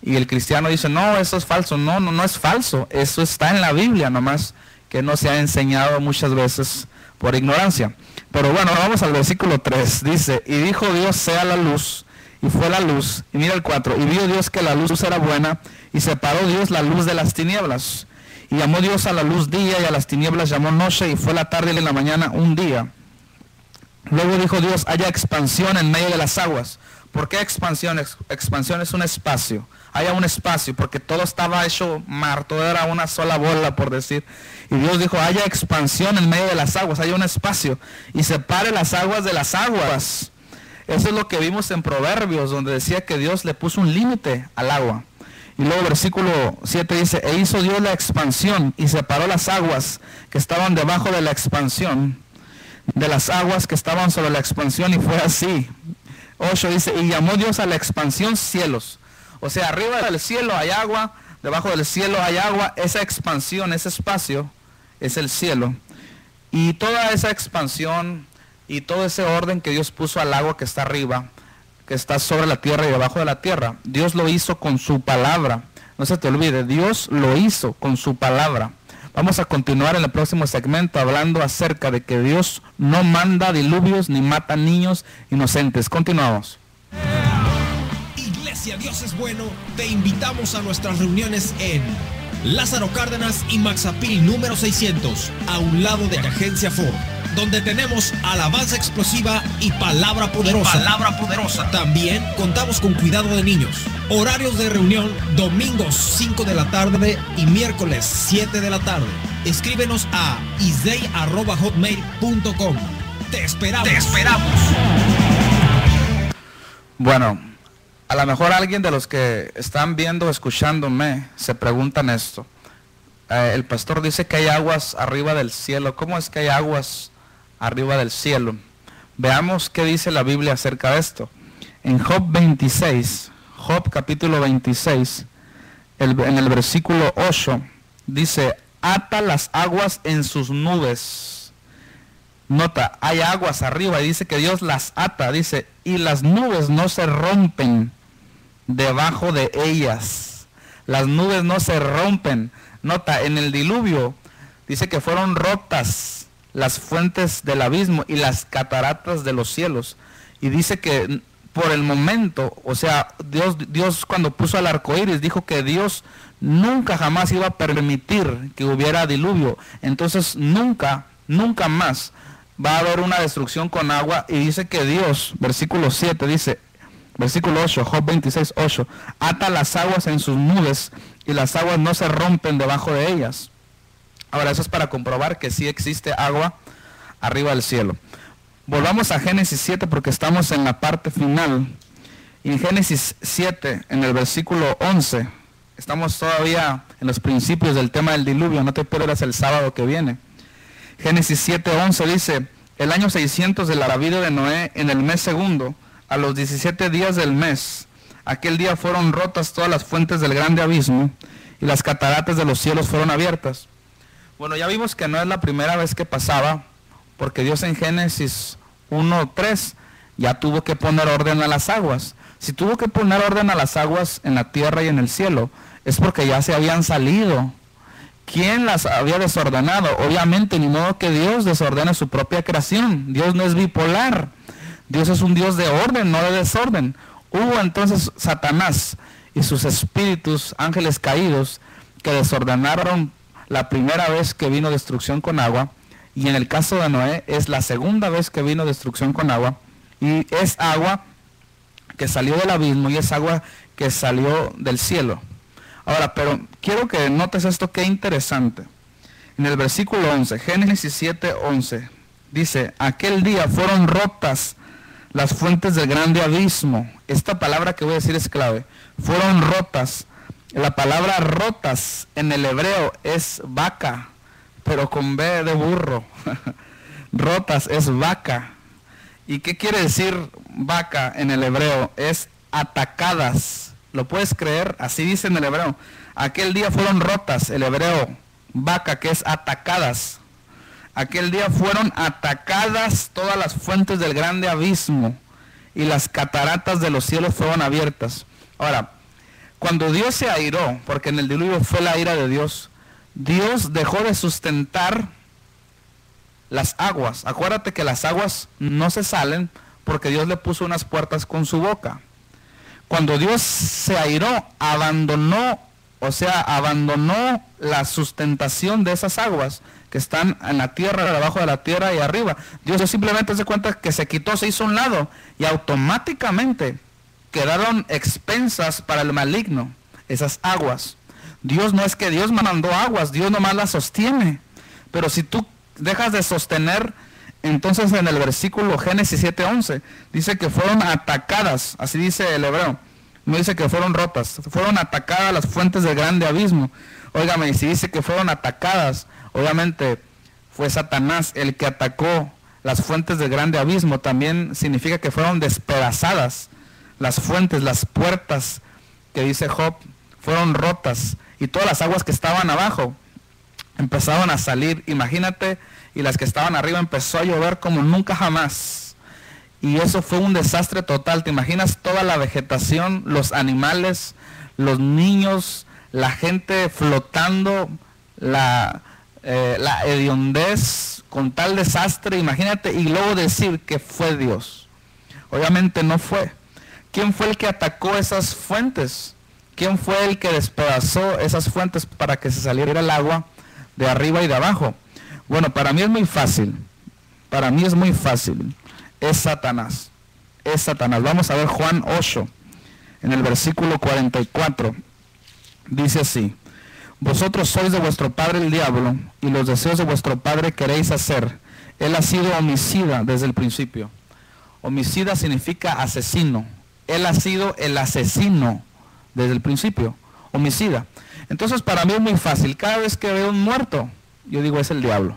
[SPEAKER 7] y el cristiano dice, no, eso es falso. No es falso, eso está en la Biblia, nomás que no se ha enseñado muchas veces por ignorancia. Pero bueno, vamos al versículo 3, dice, y dijo Dios, sea la luz, y fue la luz. Y mira el 4, y vio Dios que la luz era buena, y separó Dios la luz de las tinieblas. Y llamó Dios a la luz día, y a las tinieblas llamó noche, y fue la tarde y la mañana un día. Luego dijo Dios, haya expansión en medio de las aguas. ¿Por qué expansión? Expansión es un espacio. Haya un espacio, porque todo estaba hecho mar, todo era una sola bola, por decir. Y Dios dijo, haya expansión en medio de las aguas, haya un espacio, y separe las aguas de las aguas. Eso es lo que vimos en Proverbios, donde decía que Dios le puso un límite al agua. Y luego versículo 7 dice, e hizo Dios la expansión, y separó las aguas que estaban debajo de la expansión, de las aguas que estaban sobre la expansión, y fue así. 8 dice, y llamó Dios a la expansión cielos. O sea, arriba del cielo hay agua, debajo del cielo hay agua. Esa expansión, ese espacio, es el cielo. Y toda esa expansión y todo ese orden que Dios puso al agua que está arriba, que está sobre la tierra y debajo de la tierra, Dios lo hizo con su palabra. No se te olvide, Dios lo hizo con su palabra. Vamos a continuar en el próximo segmento hablando acerca de que Dios no manda diluvios ni mata niños inocentes. Continuamos.
[SPEAKER 3] Iglesia Dios es bueno, te invitamos a nuestras reuniones en Lázaro Cárdenas y Maxapil número 600, a un lado de Agencia Ford, donde tenemos alabanza explosiva y palabra poderosa. También contamos con cuidado de niños. Horarios de reunión, domingos 5 de la tarde y miércoles 7 de la tarde. Escríbenos a isdei@hotmail.com. Te esperamos.
[SPEAKER 7] Bueno, a lo mejor alguien de los que están viendo, escuchándome, se preguntan esto. El pastor dice que hay aguas arriba del cielo. ¿Cómo es que hay aguas arriba del cielo? Veamos qué dice la Biblia acerca de esto. En Job 26, Job capítulo 26, en el versículo 8, dice, ata las aguas en sus nubes. Nota, hay aguas arriba y dice que Dios las ata, dice, y las nubes no se rompen debajo de ellas. Las nubes no se rompen. Nota, en el diluvio dice que fueron rotas las fuentes del abismo y las cataratas de los cielos. Y dice que por el momento, o sea, Dios cuando puso al arco iris dijo que Dios nunca jamás iba a permitir que hubiera diluvio. Entonces nunca más va a haber una destrucción con agua. Y dice que Dios, versículo 7 dice, versículo 8, Job 26, 8, ata las aguas en sus nubes y las aguas no se rompen debajo de ellas. Ahora, eso es para comprobar que sí existe agua arriba del cielo. Volvamos a Génesis 7 porque estamos en la parte final. Y en Génesis 7, en el versículo 11, estamos todavía en los principios del tema del diluvio, no te pierdas el sábado que viene. Génesis 7, 11 dice, el año 600 de la vida de Noé, en el mes segundo, a los 17 días del mes, aquel día fueron rotas todas las fuentes del grande abismo y las cataratas de los cielos fueron abiertas. Bueno, ya vimos que no es la primera vez que pasaba, porque Dios en Génesis 1:3 ya tuvo que poner orden a las aguas. Si tuvo que poner orden a las aguas en la tierra y en el cielo, es porque ya se habían salido. ¿Quién las había desordenado? Obviamente, ni modo que Dios desordene su propia creación. Dios no es bipolar. Dios es un Dios de orden, no de desorden. Hubo entonces Satanás y sus espíritus, ángeles caídos, que desordenaron la primera vez que vino destrucción con agua. Y en el caso de Noé es la segunda vez que vino destrucción con agua. Y es agua que salió del abismo y es agua que salió del cielo. Ahora, pero quiero que notes esto, qué interesante. En el versículo 11, Génesis 7, 11, dice, aquel día fueron rotas las fuentes del grande abismo. Esta palabra que voy a decir es clave. Fueron rotas. La palabra rotas en el hebreo es vaca, pero con B de burro. Rotas es vaca. ¿Y qué quiere decir vaca en el hebreo? Es atacadas. ¿Lo puedes creer? Así dice en el hebreo. Aquel día fueron rotas, el hebreo vaca, que es atacadas. Aquel día fueron atacadas todas las fuentes del grande abismo y las cataratas de los cielos fueron abiertas. Ahora, cuando Dios se airó, porque en el diluvio fue la ira de Dios, Dios dejó de sustentar las aguas. Acuérdate que las aguas no se salen porque Dios le puso unas puertas con su boca. Cuando Dios se airó, abandonó la sustentación de esas aguas que están en la tierra, debajo de la tierra y arriba. Dios simplemente se cuenta que se quitó, se hizo a un lado y automáticamente quedaron expensas para el maligno esas aguas. Dios no es que Dios mandó aguas, Dios nomás las sostiene. Pero si tú dejas de sostener, entonces en el versículo Génesis 7:11 dice que fueron atacadas, así dice el hebreo, no dice que fueron rotas, fueron atacadas las fuentes del grande abismo. Óigame, y si dice que fueron atacadas, obviamente fue Satanás el que atacó las fuentes del grande abismo. También significa que fueron despedazadas las fuentes, las puertas que dice Job, fueron rotas y todas las aguas que estaban abajo empezaron a salir, imagínate, y las que estaban arriba empezó a llover como nunca jamás. Y eso fue un desastre total. ¿Te imaginas toda la vegetación, los animales, los niños, la gente flotando, la hediondez con tal desastre? Imagínate, y luego decir que fue Dios. Obviamente no fue. ¿Quién fue el que atacó esas fuentes? ¿Quién fue el que despedazó esas fuentes para que se saliera el agua de arriba y de abajo? Bueno, para mí es muy fácil. Para mí es muy fácil. Es Satanás. Es Satanás. Vamos a ver Juan 8, en el versículo 44. Dice así: vosotros sois de vuestro padre el diablo, y los deseos de vuestro padre queréis hacer. Él ha sido homicida desde el principio. Homicida significa asesino. Él ha sido el asesino desde el principio. Homicida. Entonces para mí es muy fácil. Cada vez que veo un muerto, yo digo es el diablo.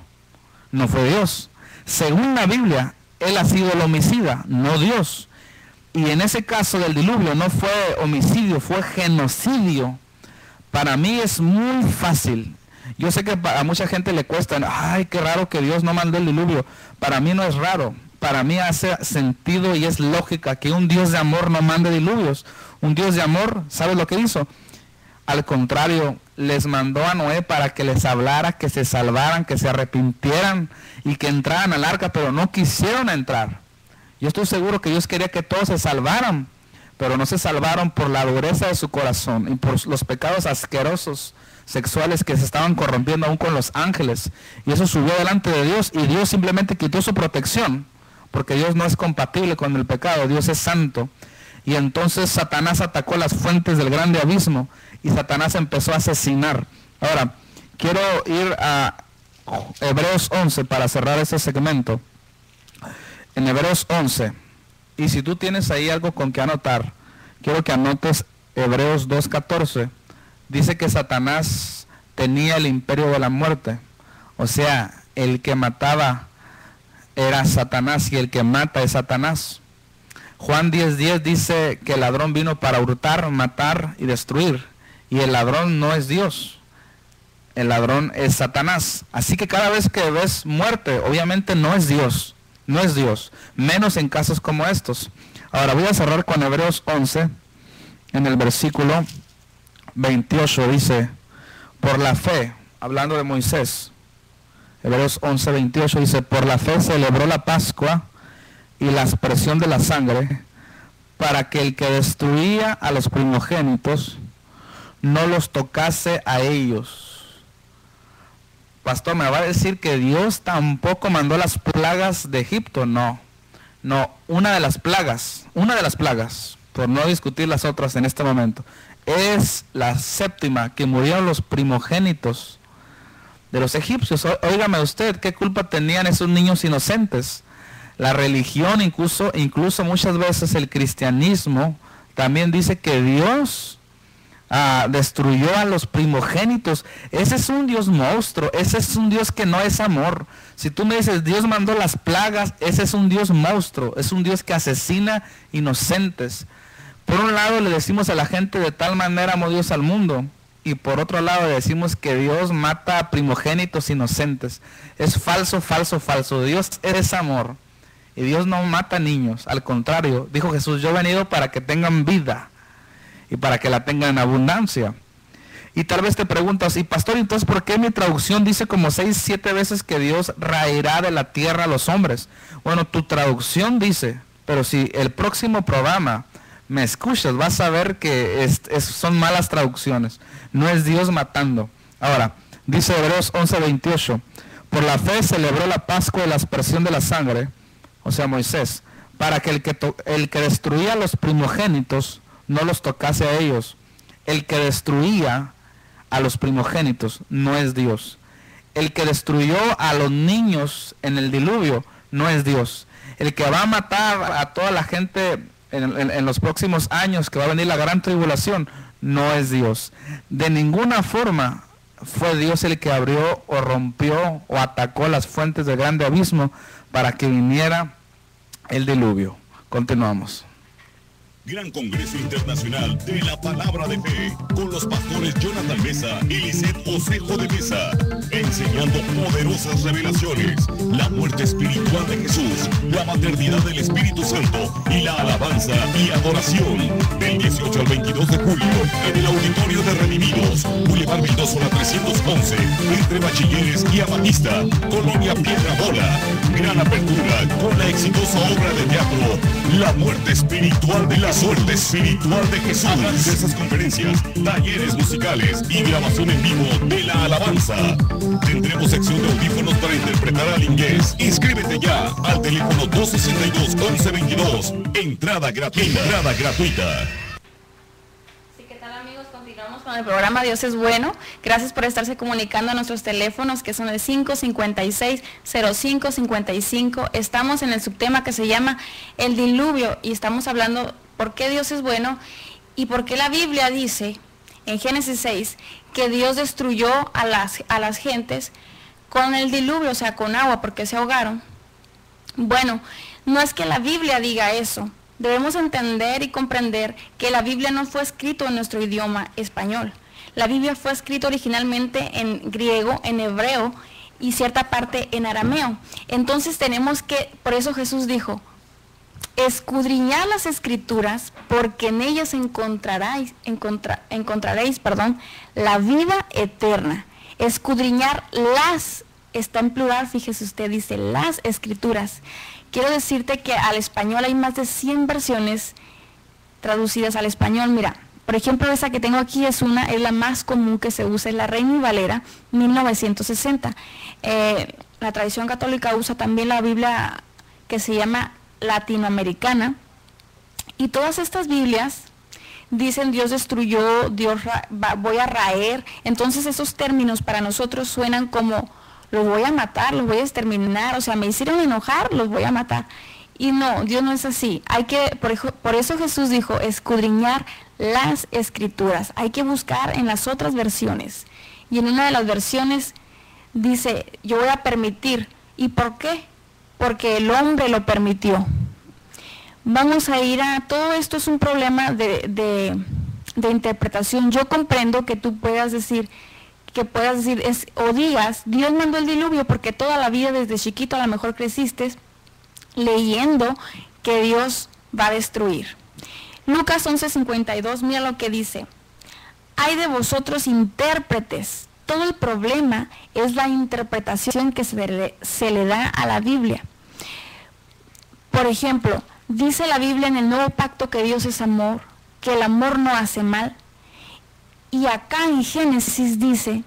[SPEAKER 7] No fue Dios. Según la Biblia, él ha sido el homicida, no Dios. Y en ese caso del diluvio no fue homicidio, fue genocidio. Para mí es muy fácil. Yo sé que a mucha gente le cuesta, ay, qué raro que Dios no mandó el diluvio. Para mí no es raro. Para mí hace sentido y es lógica que un Dios de amor no mande diluvios. Un Dios de amor, ¿sabes lo que hizo? Al contrario, les mandó a Noé para que les hablara, que se salvaran, que se arrepintieran y que entraran al arca, pero no quisieron entrar. Yo estoy seguro que Dios quería que todos se salvaran, pero no se salvaron por la dureza de su corazón y por los pecados asquerosos sexuales que se estaban corrompiendo aún con los ángeles. Y eso subió delante de Dios y Dios simplemente quitó su protección, porque Dios no es compatible con el pecado, Dios es santo. Y entonces Satanás atacó las fuentes del grande abismo y Satanás empezó a asesinar. Ahora, quiero ir a Hebreos 11 para cerrar este segmento. En Hebreos 11, y si tú tienes ahí algo con que anotar, quiero que anotes Hebreos 2:14. Dice que Satanás tenía el imperio de la muerte. O sea, el que mataba era Satanás y el que mata es Satanás. Juan 10:10 dice que el ladrón vino para hurtar, matar y destruir. Y el ladrón no es Dios. El ladrón es Satanás. Así que cada vez que ves muerte, obviamente no es Dios. No es Dios. Menos en casos como estos. Ahora voy a cerrar con Hebreos 11. En el versículo 28 dice, por la fe, hablando de Moisés. Hebreos 11:28 dice, por la fe celebró la Pascua y la aspersión de la sangre, para que el que destruía a los primogénitos no los tocase a ellos. Pastor, ¿me va a decir que Dios tampoco mandó las plagas de Egipto? No, una de las plagas, por no discutir las otras en este momento, es la séptima, que murieron los primogénitos de los egipcios. Óigame usted, ¿qué culpa tenían esos niños inocentes? La religión, incluso muchas veces el cristianismo, también dice que Dios destruyó a los primogénitos. Ese es un Dios monstruo, ese es un Dios que no es amor. Si tú me dices, Dios mandó las plagas, ese es un Dios monstruo, es un Dios que asesina inocentes. Por un lado le decimos a la gente, de tal manera amó Dios al mundo, y por otro lado le decimos que Dios mata a primogénitos inocentes. Es falso, falso, falso. Dios es amor. Y Dios no mata niños, al contrario, dijo Jesús, yo he venido para que tengan vida y para que la tengan en abundancia. Y tal vez te preguntas, y pastor, entonces ¿por qué mi traducción dice como 6, 7 veces que Dios raerá de la tierra a los hombres? Bueno, tu traducción dice, pero si el próximo programa me escuchas, vas a ver que son malas traducciones, no es Dios matando. Ahora, dice Hebreos 11:28, por la fe celebró la Pascua y la aspersión de la sangre, o sea Moisés, para que el que destruía a los primogénitos no los tocase a ellos. El que destruía a los primogénitos no es Dios. El que destruyó a los niños en el diluvio no es Dios. El que va a matar a toda la gente en los próximos años, que va a venir la gran tribulación, no es Dios. De ninguna forma fue Dios el que abrió o rompió o atacó las fuentes del grande abismo para que viniera el diluvio. Continuamos.
[SPEAKER 1] Gran Congreso Internacional de la Palabra de Fe, con los pastores Jonathan Mesa y Lisette Osejo de Mesa, enseñando poderosas revelaciones, la muerte espiritual de Jesús, la maternidad del Espíritu Santo y la alabanza y adoración, del 18 al 22 de julio, en el Auditorio de Redimidos, Boulevard Mendoza 311, entre Bachilleres y Amatista, Colonia Piedrabola. Gran apertura con la exitosa obra de teatro, La muerte espiritual de la suerte espiritual de Jesús. Esas conferencias, talleres musicales y grabación en vivo de la alabanza. Tendremos sección de audífonos para interpretar al inglés. Inscríbete ya al teléfono 262-1122. Entrada gratuita. Entrada gratuita.
[SPEAKER 4] Con el programa Dios es Bueno. Gracias por estarse comunicando a nuestros teléfonos, que son el 556-0555. Estamos en el subtema que se llama el diluvio y estamos hablando por qué Dios es bueno y por qué la Biblia dice en Génesis 6 que Dios destruyó a las gentes con el diluvio, o sea, con agua, porque se ahogaron. Bueno, no es que la Biblia diga eso. Debemos entender y comprender que la Biblia no fue escrito en nuestro idioma español. La Biblia fue escrita originalmente en griego, en hebreo y cierta parte en arameo. Entonces tenemos que, por eso Jesús dijo, escudriñad las Escrituras, porque en ellas encontraréis la vida eterna. Escudriñar las, está en plural, fíjese usted, dice las Escrituras. Quiero decirte que al español hay más de 100 versiones traducidas al español. Mira, por ejemplo, esa que tengo aquí es la más común que se usa, es la Reina y Valera 1960. La tradición católica usa también la Biblia que se llama latinoamericana, y todas estas Biblias dicen Dios destruyó, voy a raer. Entonces esos términos para nosotros suenan como los voy a matar, los voy a exterminar, o sea, me hicieron enojar, los voy a matar. Y no, Dios no es así. Por eso Jesús dijo, escudriñar las Escrituras. Hay que buscar en las otras versiones. Y en una de las versiones dice, yo voy a permitir. ¿Y por qué? Porque el hombre lo permitió. Vamos a ir a... Todo esto es un problema de interpretación. Yo comprendo que tú puedas decir, o digas, Dios mandó el diluvio porque toda la vida desde chiquito a lo mejor creciste leyendo que Dios va a destruir. Lucas 11:52, mira lo que dice. Hay de vosotros intérpretes. Todo el problema es la interpretación que se le da a la Biblia. Por ejemplo, dice la Biblia en el Nuevo Pacto que Dios es amor, que el amor no hace mal. Y acá en Génesis dice,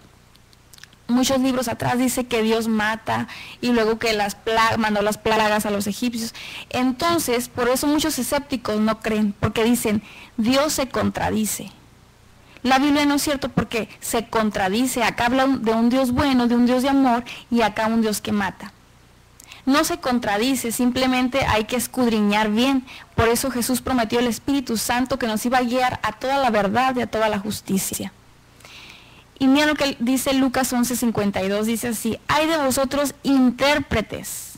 [SPEAKER 4] muchos libros atrás dice que Dios mata y luego que mandó las plagas a los egipcios. Entonces, por eso muchos escépticos no creen, porque dicen, Dios se contradice. La Biblia no es cierto porque se contradice. Acá habla de un Dios bueno, de un Dios de amor, y acá un Dios que mata. No se contradice, simplemente hay que escudriñar bien. Por eso Jesús prometió el Espíritu Santo que nos iba a guiar a toda la verdad y a toda la justicia. Y mira lo que dice Lucas 11:52, dice así, hay de vosotros intérpretes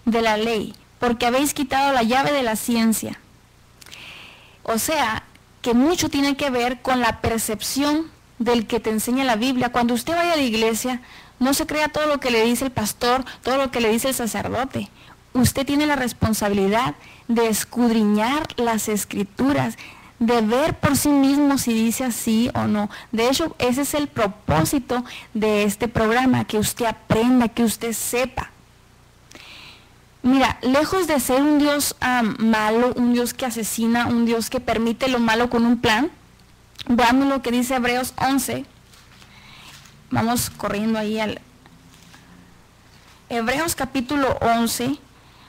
[SPEAKER 4] de la ley, porque habéis quitado la llave de la ciencia. O sea, que mucho tiene que ver con la percepción del que te enseña la Biblia. Cuando usted vaya a la iglesia, no se crea todo lo que le dice el pastor, todo lo que le dice el sacerdote. Usted tiene la responsabilidad de escudriñar las Escrituras, de ver por sí mismo si dice así o no. De hecho, ese es el propósito de este programa, que usted aprenda, que usted sepa. Mira, lejos de ser un Dios malo, un Dios que asesina, un Dios que permite lo malo con un plan, veamos lo que dice Hebreos 11. Vamos corriendo ahí al Hebreos capítulo 11,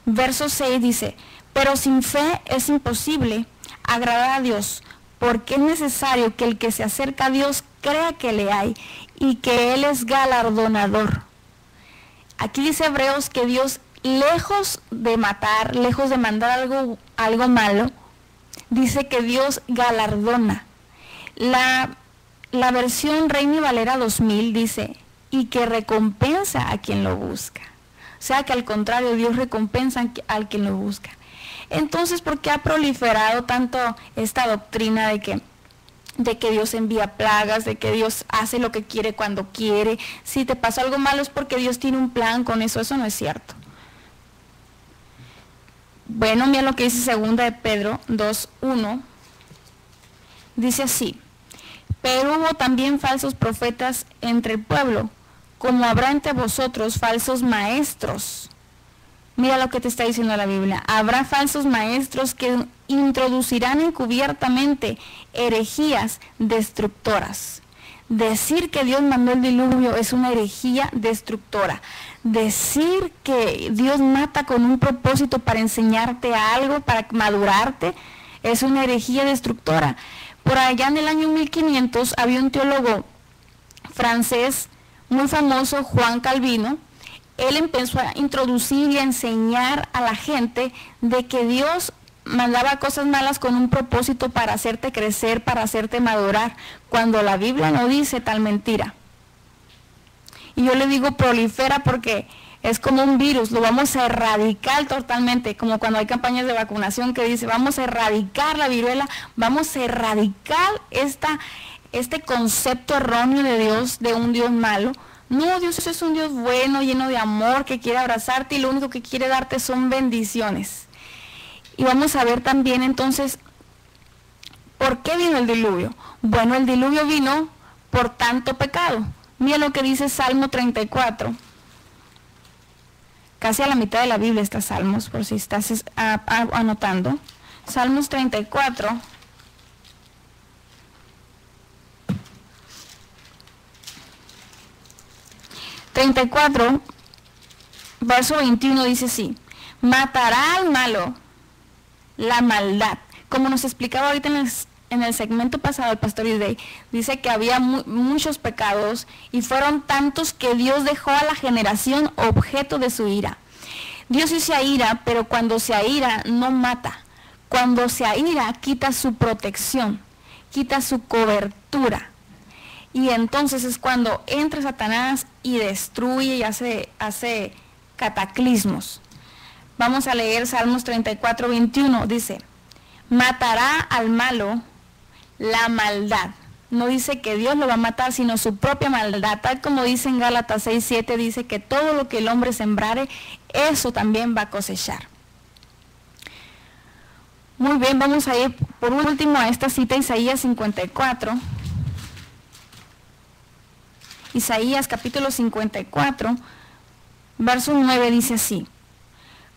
[SPEAKER 4] verso 6 dice, pero sin fe es imposible agradar a Dios, porque es necesario que el que se acerca a Dios crea que le hay y que Él es galardonador. Aquí dice Hebreos que Dios, lejos de matar, lejos de mandar algo malo, dice que Dios galardona. La versión Reina y Valera 2000 dice, y que recompensa a quien lo busca. O sea que al contrario, Dios recompensa al quien lo busca. Entonces, ¿por qué ha proliferado tanto esta doctrina de que Dios envía plagas, de que Dios hace lo que quiere cuando quiere? Si te pasa algo malo es porque Dios tiene un plan con eso. Eso no es cierto. Bueno, mira lo que dice 2 de Pedro 2:1. Dice así, pero hubo también falsos profetas entre el pueblo, como habrá entre vosotros falsos maestros. Mira lo que te está diciendo la Biblia. Habrá falsos maestros que introducirán encubiertamente herejías destructoras. Decir que Dios mandó el diluvio es una herejía destructora. Decir que Dios mata con un propósito para enseñarte algo, para madurarte, es una herejía destructora. Por allá en el año 1500 había un teólogo francés muy famoso, Juan Calvino. Él empezó a introducir y a enseñar a la gente de que Dios mandaba cosas malas con un propósito para hacerte crecer, para hacerte madurar, cuando la Biblia no dice tal mentira. Y yo le digo prolifera porque es como un virus, lo vamos a erradicar totalmente, como cuando hay campañas de vacunación que dice vamos a erradicar la viruela, vamos a erradicar este concepto erróneo de Dios, de un Dios malo. No, Dios es un Dios bueno, lleno de amor, que quiere abrazarte y lo único que quiere darte son bendiciones. Y vamos a ver también entonces, ¿por qué vino el diluvio? Bueno, el diluvio vino por tanto pecado. Mira lo que dice Salmo 34. Casi a la mitad de la Biblia está Salmos, por si estás anotando. Salmos 34. Verso 21 dice así: matará al malo la maldad. Como nos explicaba ahorita en el segmento pasado el pastor Isdey, dice que había muchos pecados y fueron tantos que Dios dejó a la generación objeto de su ira. Dios sí se aira, pero cuando se aira no mata. Cuando se aira quita su protección, quita su cobertura. Y entonces es cuando entra Satanás y destruye y hace cataclismos. Vamos a leer Salmos 34, 21. Dice: matará al malo la maldad. No dice que Dios lo va a matar, sino su propia maldad. Tal como dice en Gálatas 6, 7, dice que todo lo que el hombre sembrare, eso también va a cosechar. Muy bien, vamos a ir por último a esta cita, Isaías 54. Isaías capítulo 54, verso 9 dice así: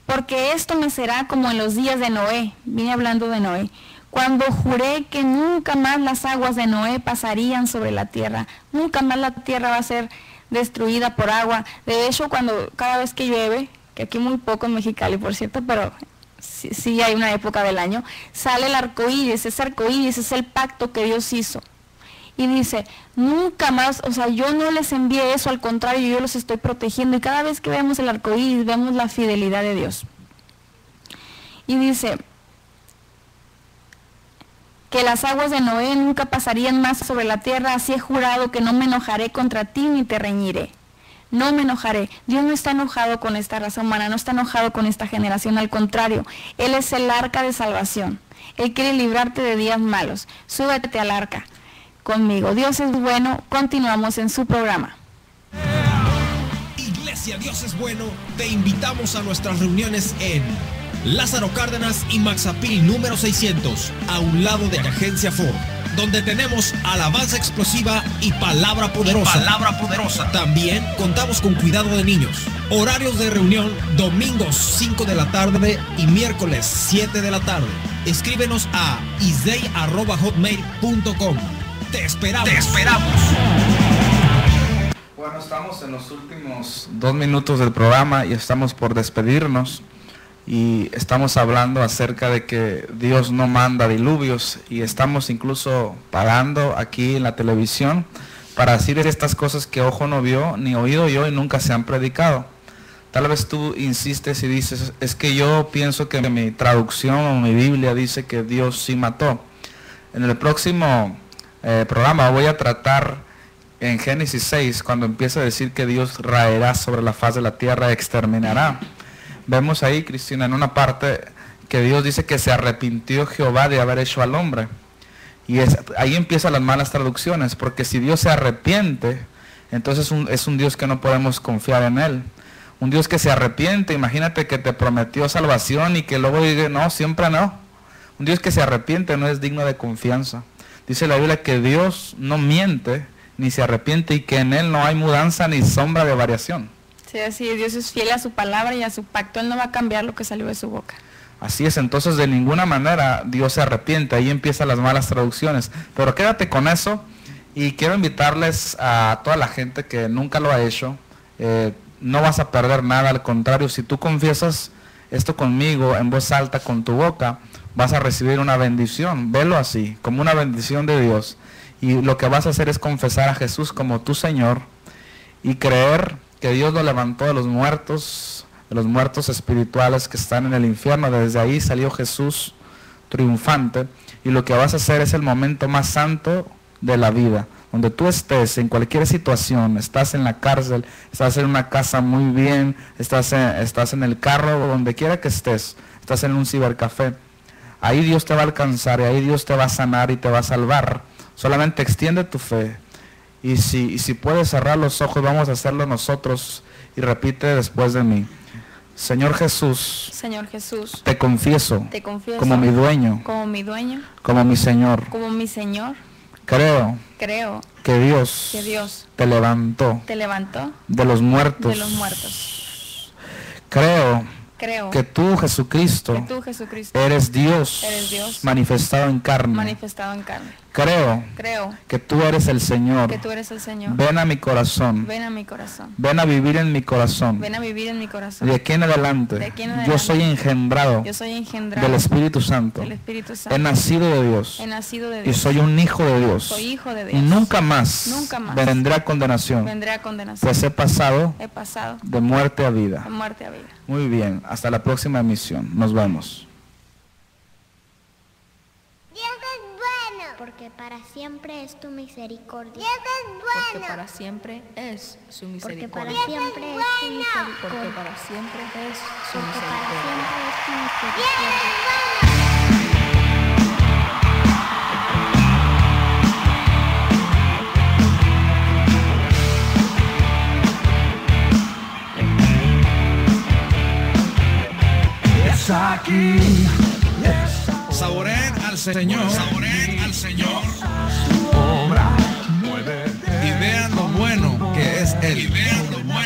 [SPEAKER 4] porque esto me será como en los días de Noé, viene hablando de Noé, cuando juré que nunca más las aguas de Noé pasarían sobre la tierra, nunca más la tierra va a ser destruida por agua. De hecho, cada vez que llueve, que aquí muy poco en Mexicali, por cierto, pero sí hay una época del año, sale el arcoíris. Ese arcoíris es el pacto que Dios hizo. Y dice, nunca más, o sea, yo no les envié eso, al contrario, yo los estoy protegiendo. Y cada vez que vemos el arcoíris, vemos la fidelidad de Dios. Y dice que las aguas de Noé nunca pasarían más sobre la tierra, así he jurado que no me enojaré contra ti ni te reñiré. No me enojaré. Dios no está enojado con esta raza humana, no está enojado con esta generación, al contrario, Él es el arca de salvación. Él quiere librarte de días malos. Súbete al arca conmigo. Dios es bueno. Continuamos en su programa.
[SPEAKER 3] Iglesia Dios es bueno, te invitamos a nuestras reuniones en Lázaro Cárdenas y Maxapil número 600, a un lado de Agencia Ford, donde tenemos alabanza explosiva y palabra poderosa. También contamos con cuidado de niños. Horarios de reunión: domingos 5 de la tarde y miércoles 7 de la tarde. Escríbenos a isdey@hotmail.com. Te esperamos.
[SPEAKER 7] Bueno, estamos en los últimos 2 minutos del programa y estamos por despedirnos. Y estamos hablando acerca de que Dios no manda diluvios, y estamos incluso pagando aquí en la televisión para decir estas cosas que ojo no vio, ni oído yo, y nunca se han predicado. Tal vez tú insistes y dices, es que yo pienso que mi traducción o mi Biblia dice que Dios sí mató. En el próximo programa voy a tratar en Génesis 6, cuando empieza a decir que Dios raerá sobre la faz de la tierra, exterminará. Vemos ahí, Cristina, en una parte que Dios dice que se arrepintió Jehová de haber hecho al hombre. Y ahí empiezan las malas traducciones, porque si Dios se arrepiente, entonces es un Dios que no podemos confiar en Él. Un Dios que se arrepiente, imagínate que te prometió salvación y que luego diga, no, siempre no. Un Dios que se arrepiente no es digno de confianza. Dice la Biblia que Dios no miente ni se arrepiente, y que en Él no hay mudanza ni sombra de variación.
[SPEAKER 4] Sí, así Dios es fiel a su palabra y a su pacto. Él no va a cambiar lo que salió de su boca.
[SPEAKER 7] Así es, entonces de ninguna manera Dios se arrepiente. Ahí empiezan las malas traducciones. Pero quédate con eso, y quiero invitarles a toda la gente que nunca lo ha hecho. No vas a perder nada, al contrario, si tú confiesas esto conmigo en voz alta con tu boca, vas a recibir una bendición. Velo así, como una bendición de Dios. Y lo que vas a hacer es confesar a Jesús como tu Señor y creer que Dios lo levantó de los muertos espirituales que están en el infierno. Desde ahí salió Jesús triunfante, y lo que vas a hacer es el momento más santo de la vida. Donde tú estés, en cualquier situación, estás en la cárcel, estás en una casa muy bien, estás en el carro, donde quiera que estés, estás en un cibercafé, ahí Dios te va a alcanzar, y ahí Dios te va a sanar y te va a salvar. Solamente extiende tu fe. Y si puedes cerrar los ojos, vamos a hacerlo nosotros, y repite después de mí. Señor Jesús,
[SPEAKER 4] Señor Jesús,
[SPEAKER 7] te confieso como mi dueño, como mi Señor. Creo que Dios te levantó de los muertos. Creo que tú, Jesucristo, eres Dios manifestado en carne. Creo que tú eres el Señor. Ven a mi corazón. Ven a vivir en mi corazón. De aquí en adelante, yo soy engendrado del Espíritu Santo. He nacido de Dios. Y soy un hijo de Dios. Y nunca más vendré a condenación. Pues he pasado de muerte a vida. Muy bien, hasta la próxima emisión. Nos vemos.
[SPEAKER 2] Porque para siempre es tu misericordia.
[SPEAKER 8] Porque para siempre es su misericordia.
[SPEAKER 2] Porque para siempre es tu misericordia.
[SPEAKER 8] Porque para siempre es su
[SPEAKER 2] Porque para
[SPEAKER 8] misericordia.
[SPEAKER 2] siempre es tu misericordia.
[SPEAKER 5] Es aquí.
[SPEAKER 6] Saboreen al Señor. Saboreen al Señor.
[SPEAKER 5] Obra, muévete.
[SPEAKER 6] Y vean lo bueno que es Él. Y vean lo bueno